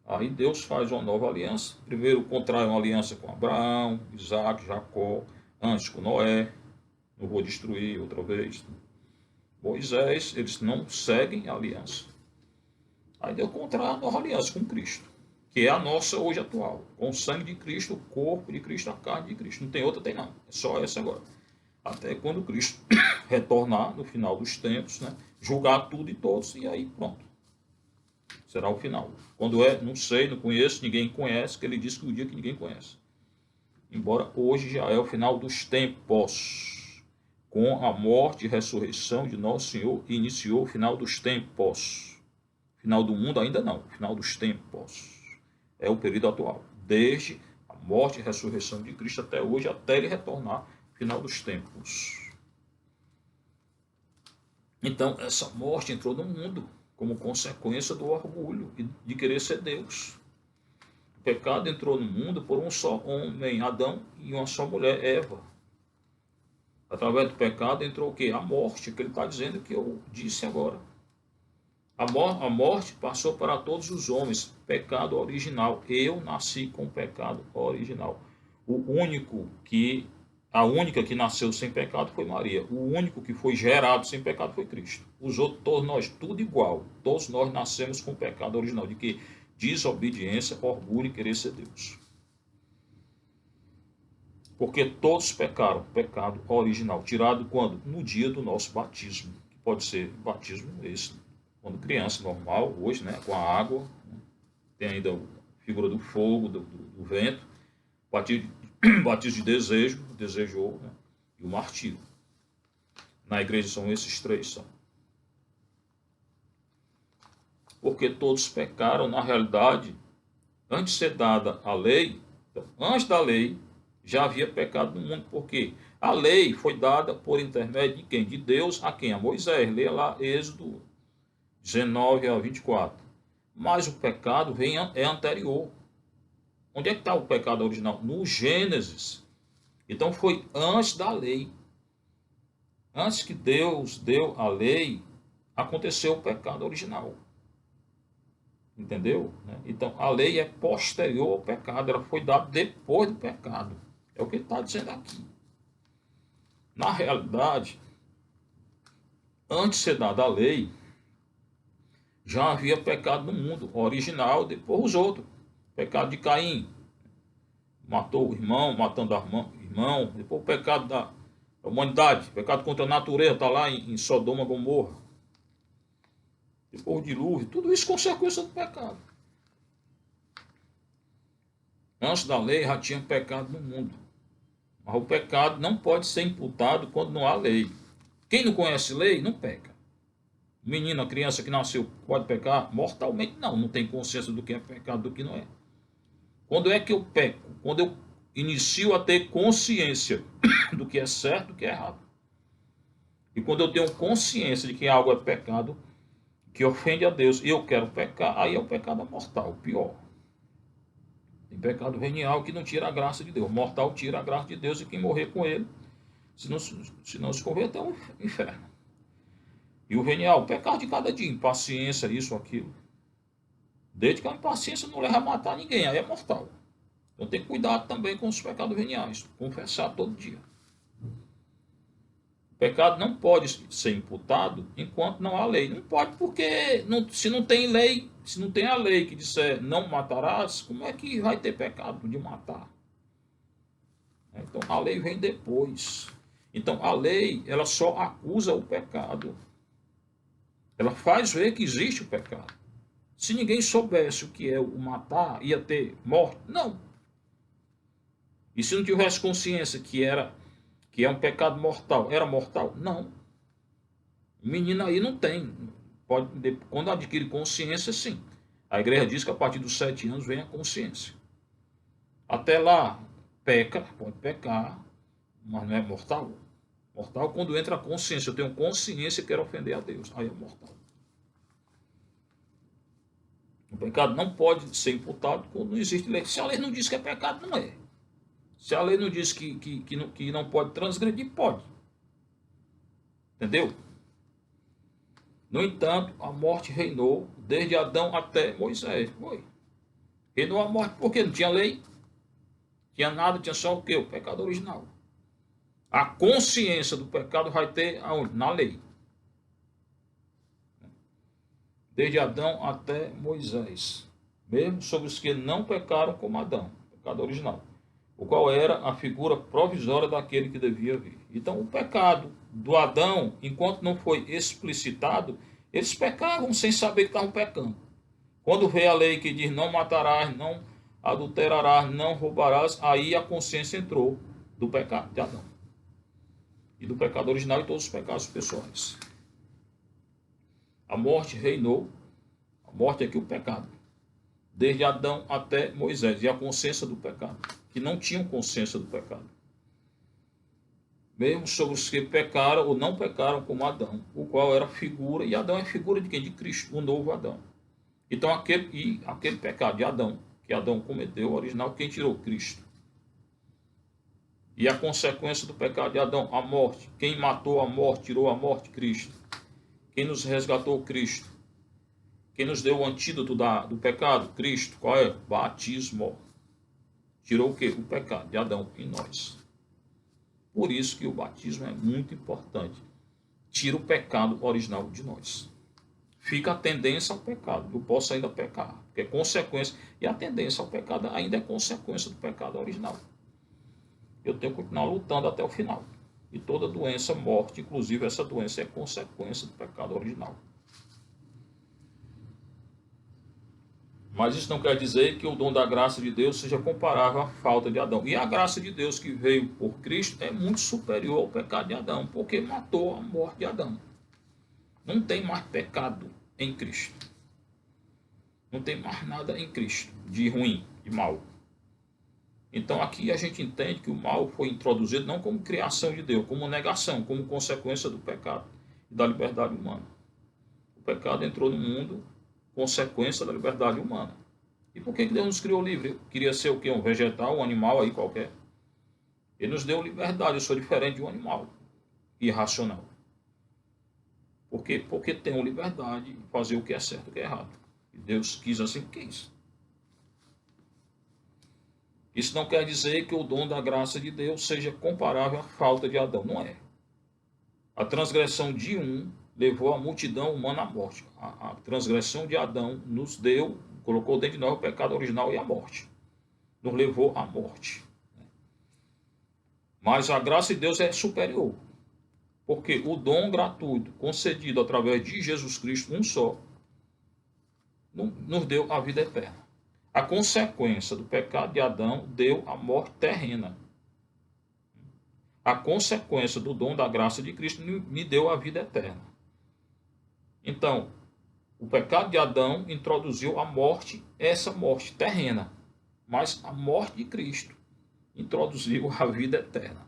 Aí Deus faz uma nova aliança. Primeiro contrai uma aliança com Abraão, Isaac, Jacó, antes com Noé. Não vou destruir outra vez. Moisés, eles não seguem a aliança. Aí Deus contrai a nova aliança com Cristo, que é a nossa hoje atual, com o sangue de Cristo, o corpo de Cristo, a carne de Cristo. Não tem outra, tem não. É só essa agora. Até quando Cristo retornar no final dos tempos, né? Julgar tudo e todos, e aí pronto. Será o final. Quando é, não sei, não conheço, ninguém conhece, que ele disse que o dia que ninguém conhece. Embora hoje já é o final dos tempos. Com a morte e ressurreição de nosso Senhor, iniciou o final dos tempos. Final do mundo ainda não, final dos tempos. É o período atual, desde a morte e ressurreição de Cristo até hoje, até ele retornar, final dos tempos. Então, essa morte entrou no mundo como consequência do orgulho e de querer ser Deus. O pecado entrou no mundo por um só homem, Adão, e uma só mulher, Eva. Através do pecado entrou o quê? A morte, que ele está dizendo que eu disse agora. A morte passou para todos os homens, pecado original. Eu nasci com pecado original. A única que nasceu sem pecado foi Maria. O único que foi gerado sem pecado foi Cristo. Os outros, todos nós, tudo igual. Todos nós nascemos com pecado original. De que? Desobediência, orgulho e querer ser Deus. Porque todos pecaram, pecado original. Tirado quando? No dia do nosso batismo. Que pode ser batismo esse, quando criança, normal, hoje, né, com a água, né, tem ainda a figura do fogo, do vento, batismo de desejo, desejou, né, e o martírio. Na igreja são esses três, são. Porque todos pecaram, na realidade, antes de ser dada a lei, então, antes da lei, já havia pecado no mundo. Por quê? A lei foi dada por intermédio de quem? De Deus a quem? A Moisés. Leia lá Êxodo 19 a 24. Mas o pecado é anterior. Onde é que está o pecado original? No Gênesis. Então foi antes da lei. Antes que Deus deu a lei, aconteceu o pecado original. Entendeu? Então a lei é posterior ao pecado. Ela foi dada depois do pecado. É o que ele está dizendo aqui. Na realidade, antes de ser dada a lei, já havia pecado no mundo original, depois os outros. Pecado de Caim, matou o irmão, matando o irmão. Depois o pecado da humanidade, pecado contra a natureza, está lá em Sodoma e Gomorra. Depois o dilúvio, tudo isso consequência do pecado. Antes da lei já tinha pecado no mundo. Mas o pecado não pode ser imputado quando não há lei. Quem não conhece lei, não peca. O menino, a criança que nasceu, pode pecar? Mortalmente não, não tem consciência do que é pecado, do que não é. Quando é que eu peco? Quando eu inicio a ter consciência do que é certo e do que é errado. E quando eu tenho consciência de que algo é pecado, que ofende a Deus, e eu quero pecar, aí é o pecado mortal, o pior. Tem pecado venial que não tira a graça de Deus. Mortal tira a graça de Deus, e quem morrer com ele, se não se converter, é um inferno. E o venial, o pecado de cada dia, impaciência, isso, aquilo. Desde que a impaciência não leva a matar ninguém, aí é mortal. Então tem cuidado também com os pecados veniais, confessar todo dia. O pecado não pode ser imputado enquanto não há lei. Não pode porque se não tem lei, se não tem a lei que disser não matarás, como é que vai ter pecado de matar? Então a lei vem depois. Então a lei, ela só acusa o pecado. Ela faz ver que existe o pecado. Se ninguém soubesse o que é o matar, ia ter morte? Não. E se não tivesse consciência que é um pecado mortal, era mortal? Não. O menino aí não tem. Quando adquire consciência, sim. A igreja diz que a partir dos 7 anos vem a consciência. Até lá, peca, pode pecar, mas não é mortal. Mortal quando entra a consciência. Eu tenho consciência e quero ofender a Deus. Aí é mortal. O pecado não pode ser imputado quando não existe lei. Se a lei não diz que é pecado, não é. Se a lei não diz que não pode transgredir, pode. Entendeu? No entanto, a morte reinou desde Adão até Moisés. Foi. Reinou a morte porque não tinha lei, tinha nada, tinha só o quê? O pecado original. A consciência do pecado vai ter aonde? Na lei. Desde Adão até Moisés. Mesmo sobre os que não pecaram como Adão, pecado original. O qual era a figura provisória daquele que devia vir. Então, o pecado do Adão, enquanto não foi explicitado, eles pecavam sem saber que estavam pecando. Quando veio a lei que diz não matarás, não adulterarás, não roubarás, aí a consciência entrou do pecado de Adão. E do pecado original e todos os pecados pessoais. A morte reinou, a morte é que o pecado, desde Adão até Moisés, e a consciência do pecado, que não tinham consciência do pecado. Mesmo sobre os que pecaram ou não pecaram como Adão, o qual era figura, e Adão é figura de quem? De Cristo, o novo Adão. Então aquele pecado de Adão, que Adão cometeu, o original, quem tirou? Cristo. E a consequência do pecado de Adão, a morte. Quem matou a morte, tirou a morte? Cristo. Quem nos resgatou? Cristo. Quem nos deu o antídoto do pecado? Cristo. Qual é? Batismo. Tirou o quê? O pecado de Adão em nós. Por isso que o batismo é muito importante. Tira o pecado original de nós. Fica a tendência ao pecado. Eu posso ainda pecar, porque é consequência. E a tendência ao pecado ainda é consequência do pecado original. Eu tenho que continuar lutando até o final. E toda doença, morte, inclusive essa doença, é consequência do pecado original. Mas isso não quer dizer que o dom da graça de Deus seja comparável à falta de Adão. E a graça de Deus que veio por Cristo é muito superior ao pecado de Adão, porque matou a morte de Adão. Não tem mais pecado em Cristo. Não tem mais nada em Cristo de ruim, de mal. Então aqui a gente entende que o mal foi introduzido não como criação de Deus, como negação, como consequência do pecado e da liberdade humana. O pecado entrou no mundo, consequência da liberdade humana. E por que Deus nos criou livre? Queria ser o quê? Um vegetal, um animal aí qualquer. Ele nos deu liberdade, eu sou diferente de um animal irracional. Por quê? Porque tenho liberdade de fazer o que é certo e o que é errado. E Deus quis assim, quis. Isso não quer dizer que o dom da graça de Deus seja comparável à falta de Adão. Não é. A transgressão de um levou a multidão humana à morte. A transgressão de Adão nos deu, colocou dentro de nós o pecado original e a morte. Nos levou à morte. Mas a graça de Deus é superior. Porque o dom gratuito concedido através de Jesus Cristo, um só, nos deu a vida eterna. A consequência do pecado de Adão deu a morte terrena. A consequência do dom da graça de Cristo me deu a vida eterna. Então, o pecado de Adão introduziu a morte, essa morte terrena. Mas a morte de Cristo introduziu a vida eterna.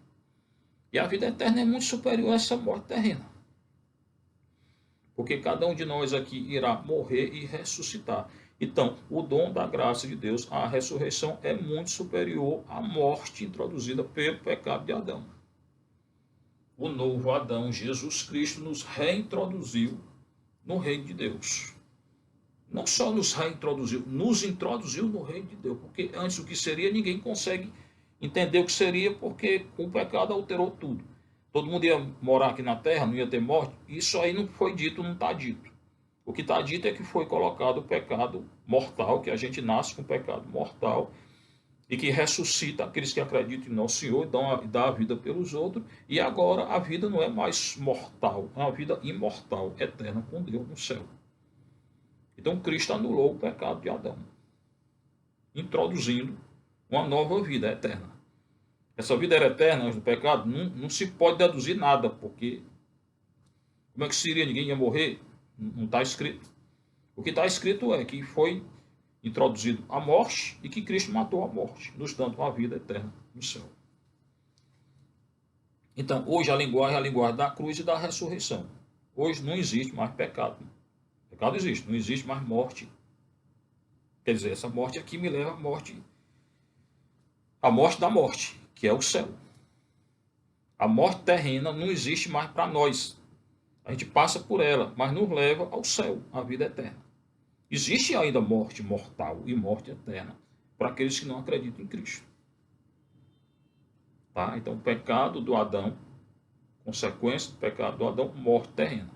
E a vida eterna é muito superior a essa morte terrena. Porque cada um de nós aqui irá morrer e ressuscitar. Então, o dom da graça de Deus, a ressurreição, é muito superior à morte introduzida pelo pecado de Adão. o novo Adão, Jesus Cristo, nos reintroduziu no reino de Deus. Não só nos reintroduziu, nos introduziu no reino de Deus. Porque antes o que seria, ninguém consegue entender o que seria, porque o pecado alterou tudo. Todo mundo ia morar aqui na terra, não ia ter morte. Isso aí não foi dito, não está dito. O que está dito é que foi colocado o pecado mortal, que a gente nasce com o pecado mortal, e que ressuscita aqueles que acreditam em Nosso Senhor e dá a vida pelos outros. E agora a vida não é mais mortal, é uma vida imortal, eterna com Deus no céu. Então Cristo anulou o pecado de Adão, introduzindo uma nova vida eterna. Essa vida era eterna antes do pecado, não se pode deduzir nada, porque como é que seria? Ninguém ia morrer? Não está escrito. O que está escrito é que foi introduzido a morte e que Cristo matou a morte, nos dando uma vida eterna no céu. Então, hoje a linguagem é a linguagem da cruz e da ressurreição. Hoje não existe mais pecado. Pecado existe, não existe mais morte. Quer dizer, essa morte aqui me leva à morte da morte, que é o céu. A morte terrena não existe mais para nós. A gente passa por ela, mas nos leva ao céu, à vida eterna. Existe ainda morte mortal e morte eterna para aqueles que não acreditam em Cristo. Tá? Então, o pecado do Adão, consequência do pecado do Adão, morte terrena.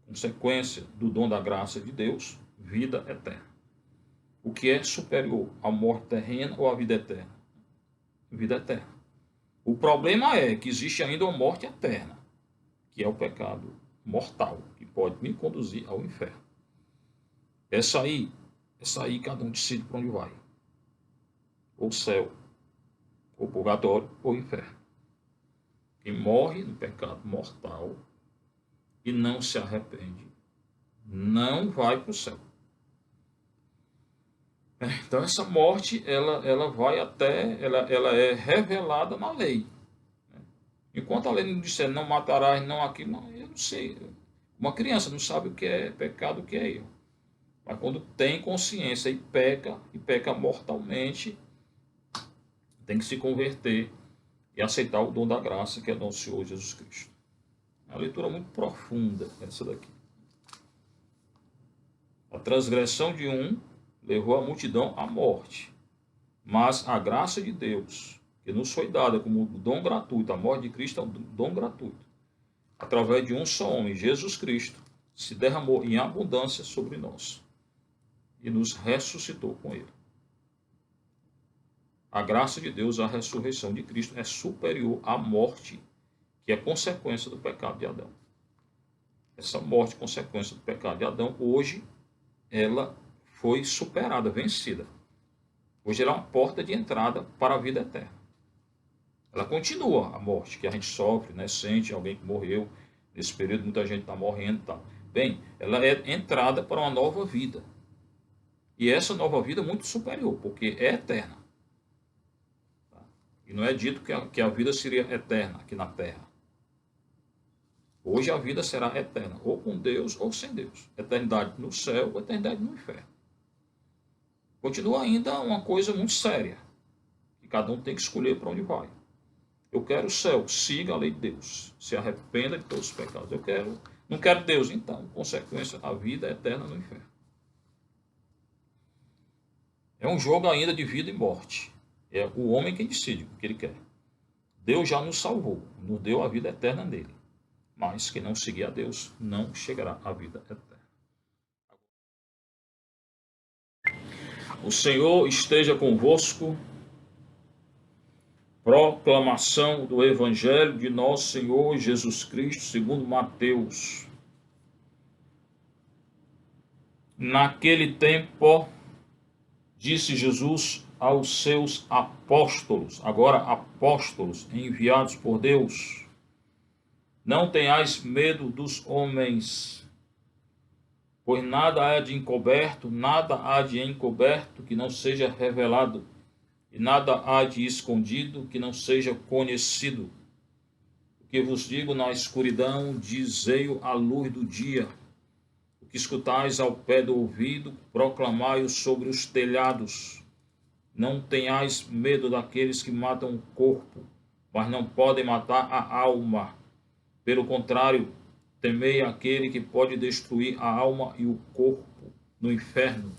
Consequência do dom da graça de Deus, vida eterna. O que é superior, a morte terrena ou a vida eterna? Vida eterna. O problema é que existe ainda uma morte eterna, que é o pecado mortal, que pode me conduzir ao inferno. Essa aí cada um decide para onde vai. Ou céu, ou purgatório, ou inferno. Quem morre no pecado mortal e não se arrepende, não vai para o céu. Então essa morte, ela vai até, ela é revelada na lei. Enquanto a lei não disser não matarás, não aquilo, não, eu não sei. Uma criança não sabe o que é pecado, o que é erro. Mas quando tem consciência e peca mortalmente, tem que se converter e aceitar o dom da graça, que é nosso Senhor Jesus Cristo. É uma leitura muito profunda essa daqui. A transgressão de um levou a multidão à morte, mas a graça de Deus, que nos foi dada como dom gratuito, a morte de Cristo é um dom gratuito, através de um só homem, Jesus Cristo, se derramou em abundância sobre nós e nos ressuscitou com ele. A graça de Deus, a ressurreição de Cristo, é superior à morte, que é consequência do pecado de Adão. Essa morte, consequência do pecado de Adão, hoje, ela foi superada, vencida. Hoje ela é uma porta de entrada para a vida eterna. Ela continua a morte, que a gente sofre, né? Sente alguém que morreu, nesse período muita gente está morrendo e tal. Bem, ela é entrada para uma nova vida. E essa nova vida é muito superior, porque é eterna. Tá? E não é dito que a vida seria eterna aqui na terra. Hoje a vida será eterna, ou com Deus ou sem Deus. Eternidade no céu ou eternidade no inferno. Continua ainda uma coisa muito séria, que cada um tem que escolher para onde vai. Eu quero o céu, siga a lei de Deus, se arrependa de todos os pecados. Não quero Deus, então, consequência, a vida é eterna no inferno. É um jogo ainda de vida e morte. É o homem quem decide o que ele quer. Deus já nos salvou, nos deu a vida eterna nele. Mas quem não seguir a Deus não chegará à vida eterna. O Senhor esteja convosco. Proclamação do Evangelho de nosso Senhor Jesus Cristo, segundo Mateus. Naquele tempo, disse Jesus aos seus apóstolos, agora apóstolos enviados por Deus: não tenhais medo dos homens, pois nada há de encoberto, nada há de encoberto que não seja revelado, e nada há de escondido que não seja conhecido. O que vos digo na escuridão, dizei-o à luz do dia. O que escutais ao pé do ouvido, proclamai-o sobre os telhados. Não tenhais medo daqueles que matam o corpo, mas não podem matar a alma. Pelo contrário, temei aquele que pode destruir a alma e o corpo no inferno.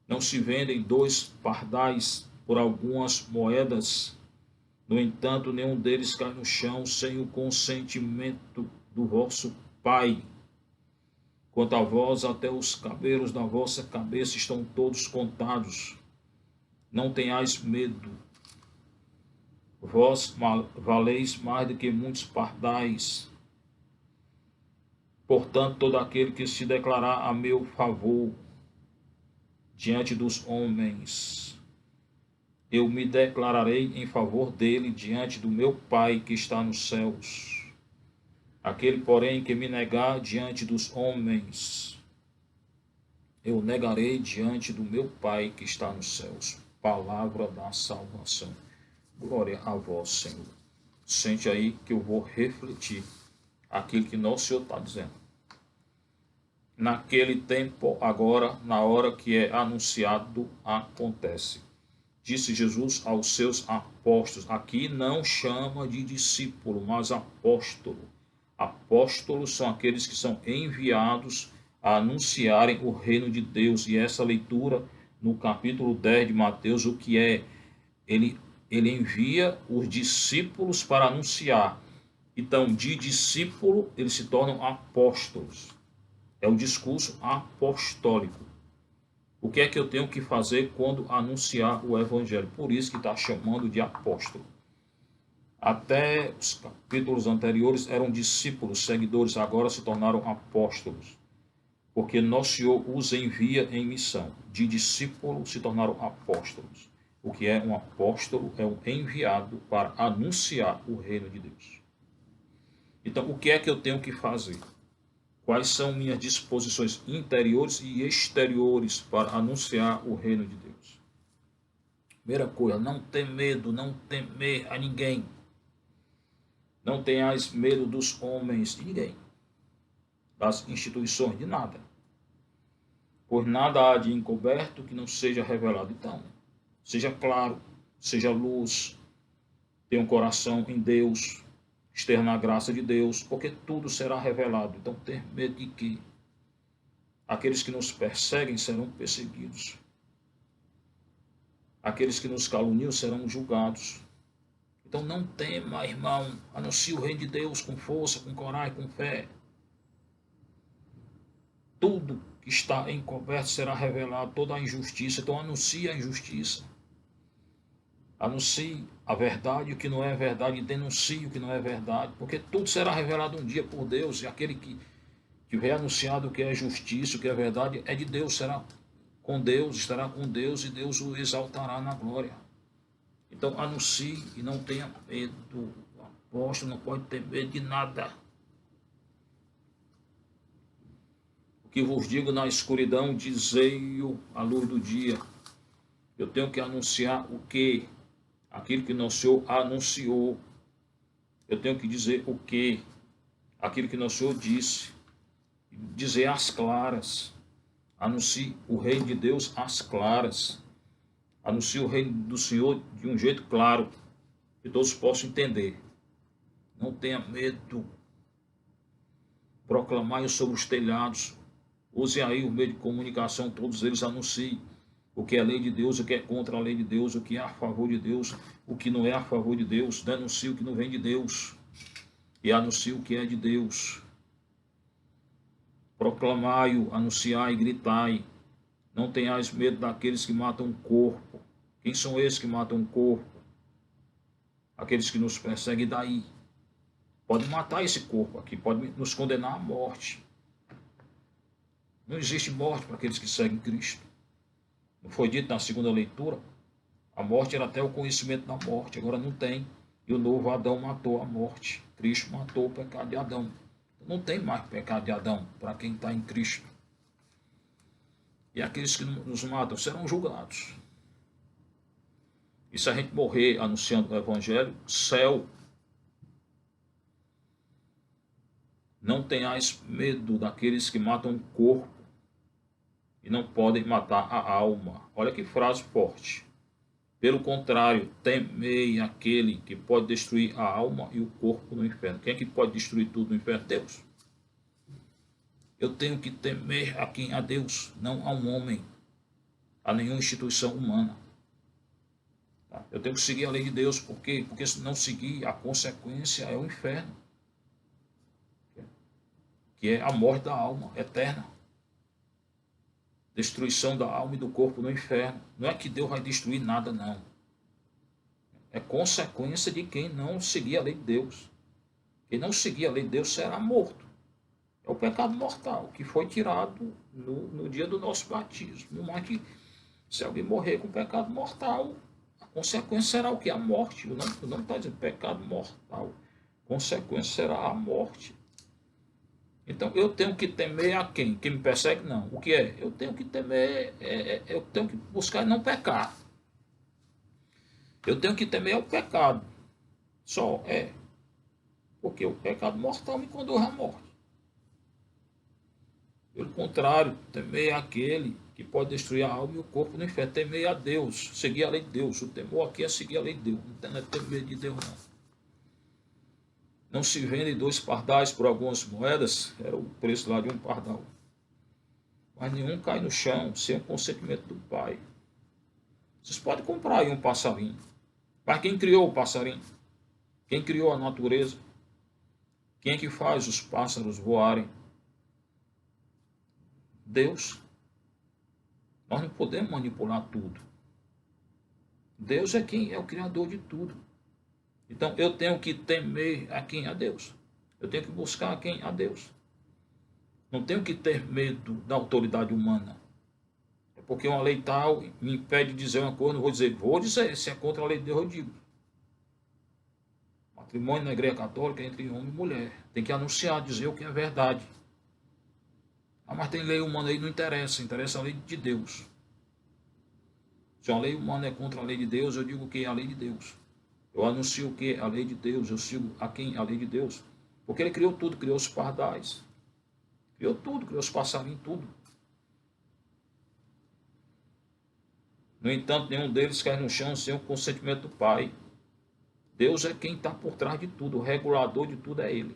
Não se vendem 2 pardais por algumas moedas. No entanto, nenhum deles cai no chão sem o consentimento do vosso Pai. Quanto a vós, até os cabelos da vossa cabeça estão todos contados. Não tenhais medo. Vós valeis mais do que muitos pardais. Portanto, todo aquele que se declarar a meu favor diante dos homens, eu me declararei em favor dele diante do meu Pai que está nos céus. Aquele, porém, que me negar diante dos homens, eu negarei diante do meu Pai que está nos céus. Palavra da salvação. Glória a vós, Senhor. Sente aí que eu vou refletir aquilo que nosso Senhor está dizendo. Naquele tempo, agora, na hora que é anunciado, acontece. Disse Jesus aos seus apóstolos. Aqui não chama de discípulo, mas apóstolo. Apóstolos são aqueles que são enviados a anunciarem o reino de Deus. E essa leitura no capítulo 10 de Mateus, o que é? Ele envia os discípulos para anunciar. Então, de discípulo, eles se tornam apóstolos. É o discurso apostólico. O que é que eu tenho que fazer quando anunciar o evangelho? Por isso que está chamando de apóstolo. Até os capítulos anteriores eram discípulos, seguidores, agora se tornaram apóstolos. Porque nosso Senhor os envia em missão. De discípulo se tornaram apóstolos. O que é um apóstolo? É um enviado para anunciar o reino de Deus. Então, o que é que eu tenho que fazer? Quais são minhas disposições interiores e exteriores para anunciar o reino de Deus? Primeira coisa, não ter medo, não temer a ninguém. Não tenhais medo dos homens, de ninguém. Das instituições, de nada. Pois nada há de encoberto que não seja revelado. Então, seja claro, seja luz, tenha um coração em Deus, esteja na graça de Deus, porque tudo será revelado. Então, ter medo de que aqueles que nos perseguem serão perseguidos. Aqueles que nos caluniam serão julgados. Então, não tema, irmão, anuncie o reino de Deus com força, com coragem, com fé. Tudo que está encoberto será revelado, toda a injustiça. Então, anuncie a injustiça. Anuncie a verdade, o que não é verdade, e denuncie o que não é verdade, porque tudo será revelado um dia por Deus, e aquele que tiver anunciado o que é justiça, o que é verdade, é de Deus, será com Deus, estará com Deus, e Deus o exaltará na glória. Então, anuncie e não tenha medo. O apóstolo não pode ter medo de nada. O que vos digo na escuridão, dizei-o à luz do dia. Eu tenho que anunciar o que? Aquilo que nosso Senhor anunciou. Eu tenho que dizer o que? Aquilo que nosso Senhor disse. Dizer às claras. Anuncie o reino de Deus às claras. Anuncie o reino do Senhor de um jeito claro, que todos possam entender. Não tenha medo. Proclamai sobre os telhados. Use aí o meio de comunicação, todos eles anunciem o que é lei de Deus, o que é contra a lei de Deus, o que é a favor de Deus, o que não é a favor de Deus. Denuncie o que não vem de Deus e anuncie o que é de Deus. Proclamai-o, anunciai e gritai. Não tenhais medo daqueles que matam o corpo. Quem são esses que matam o corpo? Aqueles que nos perseguem daí. Pode matar esse corpo aqui, pode nos condenar à morte. Não existe morte para aqueles que seguem Cristo. Não foi dito na segunda leitura? A morte era até o conhecimento da morte, agora não tem. E o novo Adão matou a morte. Cristo matou o pecado de Adão. Não tem mais pecado de Adão para quem está em Cristo. E aqueles que nos matam serão julgados. E se a gente morrer anunciando o Evangelho, céu. Não tenhais medo daqueles que matam o corpo e não podem matar a alma. Olha que frase forte. Pelo contrário, temei aquele que pode destruir a alma e o corpo no inferno. Quem é que pode destruir tudo no inferno? Deus. Eu tenho que temer a quem? A Deus, não a um homem, a nenhuma instituição humana. Tá? Eu tenho que seguir a lei de Deus, por quê? Porque se não seguir, a consequência é o inferno, que é a morte da alma eterna. Destruição da alma e do corpo no inferno. Não é que Deus vai destruir nada, não. É consequência de quem não seguir a lei de Deus. Quem não seguir a lei de Deus será morto. É o pecado mortal, que foi tirado no dia do nosso batismo. Mas que se alguém morrer com pecado mortal, a consequência será o que? A morte. O nome está dizendo pecado mortal. A consequência será a morte. Então, eu tenho que temer a quem? Quem me persegue? Não. O que é? Eu tenho que temer, eu tenho que buscar não pecar. Eu tenho que temer o pecado. Só é. Porque o pecado mortal me conduz à morte. Pelo contrário, temer aquele que pode destruir a alma e o corpo no inferno. Temer a Deus, seguir a lei de Deus. O temor aqui é seguir a lei de Deus. Não é temer de Deus, não. Não se vendem 2 pardais por algumas moedas, era o preço lá de um pardal. Mas nenhum cai no chão sem o consentimento do Pai. Vocês podem comprar aí um passarinho. Mas quem criou o passarinho? Quem criou a natureza? Quem é que faz os pássaros voarem? Deus. Nós não podemos manipular tudo. Deus é quem é o criador de tudo. Então eu tenho que temer a quem? A Deus. Eu tenho que buscar a quem? A Deus. Não tenho que ter medo da autoridade humana. É porque uma lei tal me impede de dizer uma coisa, não vou dizer, se é contra a lei de Deus eu digo. Matrimônio na igreja católica é entre homem e mulher. Tem que anunciar, dizer o que é verdade. Ah, mas tem lei humana aí, não interessa, interessa a lei de Deus. Se uma lei humana é contra a lei de Deus, eu digo que é a lei de Deus. Eu anuncio o que? A lei de Deus. Eu sigo a quem? A lei de Deus. Porque ele criou tudo, criou os pardais. Criou tudo, criou os passarinhos, tudo. No entanto, nenhum deles cai no chão sem o consentimento do Pai. Deus é quem está por trás de tudo. O regulador de tudo é Ele.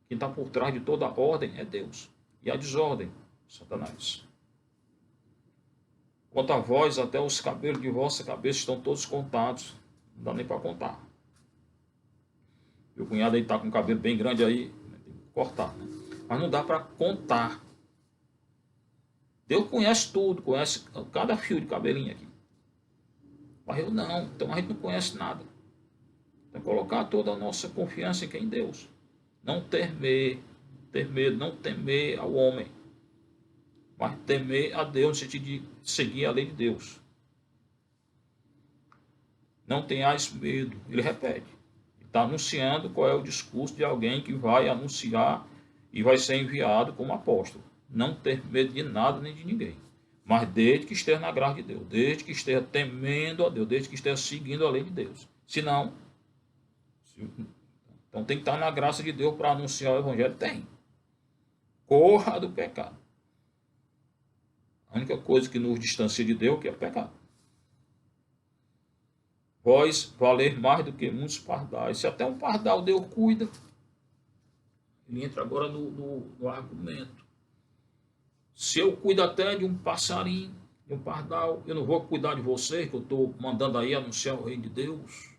Quem está por trás de toda a ordem é Deus. E a desordem, Satanás. Quanto a vós, até os cabelos de vossa cabeça estão todos contados. Não dá nem para contar. Meu cunhado aí está com o cabelo bem grande aí, tem que cortar. Né? Mas não dá para contar. Deus conhece tudo, conhece cada fio de cabelinho aqui. Mas eu não, então a gente não conhece nada. Então colocar toda a nossa confiança em quem? Deus. Não ter medo, não temer ao homem. Mas temer a Deus no sentido de seguir a lei de Deus. Não tenhais medo. Ele repete. Está anunciando qual é o discurso de alguém que vai anunciar e vai ser enviado como apóstolo. Não ter medo de nada nem de ninguém. Mas desde que esteja na graça de Deus. Desde que esteja temendo a Deus. Desde que esteja seguindo a lei de Deus. Então tem que estar na graça de Deus para anunciar o evangelho. Tem. Corra do pecado. A única coisa que nos distancia de Deus é o pecado. Vós valer mais do que muitos pardais. Se até um pardal Deus cuida, ele entra agora no argumento. Se eu cuido até de um passarinho, de um pardal, eu não vou cuidar de você, que eu estou mandando aí anunciar o reino de Deus.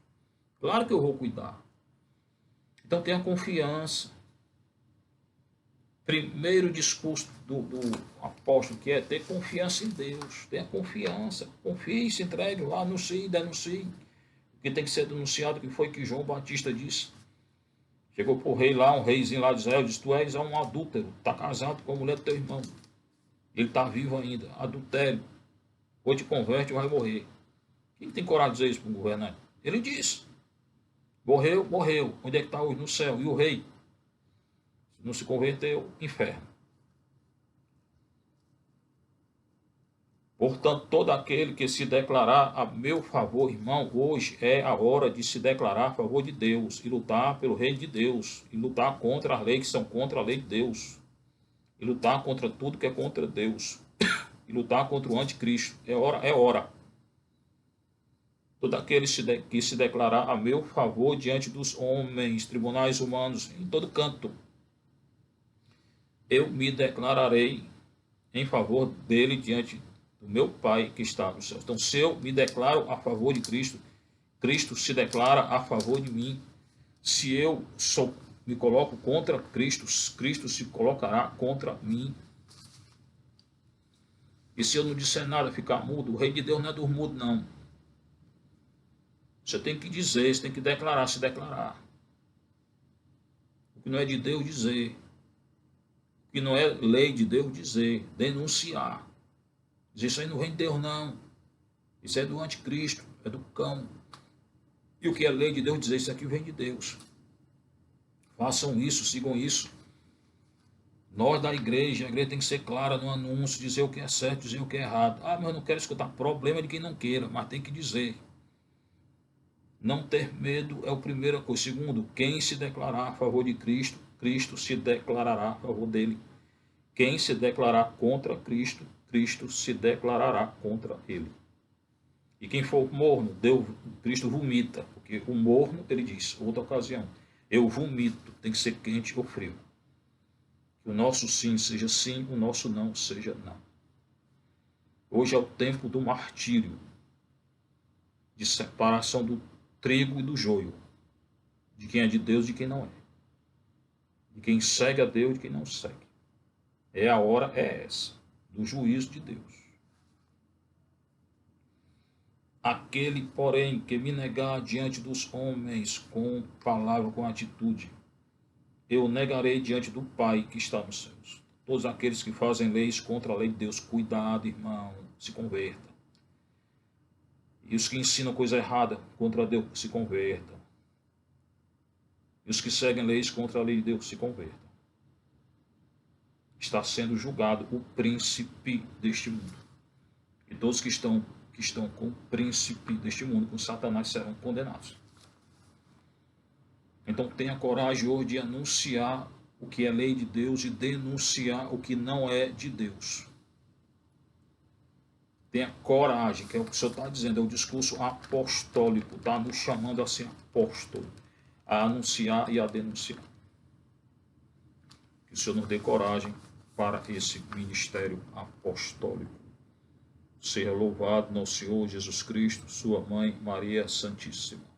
Claro que eu vou cuidar. Então tenha confiança. Primeiro discurso do apóstolo, que é ter confiança em Deus. Tenha confiança. Confie, se entregue lá, anuncie, denuncie. O que tem que ser denunciado, que foi que João Batista disse. Chegou para o rei lá, um reizinho lá de Israel, disse, tu és um adúltero, está casado com a mulher do teu irmão. Ele está vivo ainda, adultério. Ou te converte ou vai morrer. Quem tem coragem de dizer isso para um governante? Ele disse. Morreu, morreu. Onde é que está hoje? No céu. E o rei? Não se converteu, inferno. Portanto, todo aquele que se declarar a meu favor, irmão, hoje é a hora de se declarar a favor de Deus e lutar pelo reino de Deus e lutar contra as leis que são contra a lei de Deus e lutar contra tudo que é contra Deus e lutar contra o anticristo. É hora, é hora. todo aquele que se declarar a meu favor diante dos homens, tribunais humanos, em todo canto, eu me declararei em favor dele diante do meu Pai que está no céu. Então, se eu me declaro a favor de Cristo, Cristo se declara a favor de mim. Se eu me coloco contra Cristo, Cristo se colocará contra mim. E se eu não disser nada, ficar mudo, o reino de Deus não é dos mudos, não. Você tem que dizer, você tem que declarar, se declarar. O que não é de Deus, dizer. O que não é lei de Deus, dizer. Denunciar. Dizer isso aí não vem de Deus, não. Isso é do anticristo, é do cão. E o que é lei de Deus, dizer isso aqui vem de Deus. Façam isso, sigam isso. Nós da igreja, a igreja tem que ser clara no anúncio, dizer o que é certo, dizer o que é errado. Ah, mas eu não quero escutar problema de quem não queira, mas tem que dizer. Não ter medo é a primeira coisa. Segundo, quem se declarar a favor de Cristo, Cristo se declarará a favor dele. Quem se declarar contra Cristo, Cristo se declarará contra ele. E quem for morno, Cristo vomita, porque o morno, ele diz, outra ocasião, eu vomito, tem que ser quente ou frio. Que o nosso sim seja sim, o nosso não seja não. Hoje é o tempo do martírio, de separação do trigo e do joio, de quem é de Deus e de quem não é, de quem segue a Deus e de quem não segue. A hora é essa, do juízo de Deus. Aquele, porém, que me negar diante dos homens com palavra, com atitude, eu negarei diante do Pai que está nos céus. Todos aqueles que fazem leis contra a lei de Deus, cuidado, irmão, se converta. E os que ensinam coisa errada contra Deus, se convertam. E os que seguem leis contra a lei de Deus, se convertam. Está sendo julgado o príncipe deste mundo. E todos que estão com o príncipe deste mundo, com Satanás, serão condenados. Então tenha coragem hoje de anunciar o que é lei de Deus e denunciar o que não é de Deus. Tenha coragem, que é o que o Senhor está dizendo, é o discurso apostólico, está nos chamando a ser apóstolo, a anunciar e a denunciar. Que o Senhor nos dê coragem para esse ministério apostólico. Seja louvado nosso Senhor Jesus Cristo, sua mãe Maria Santíssima.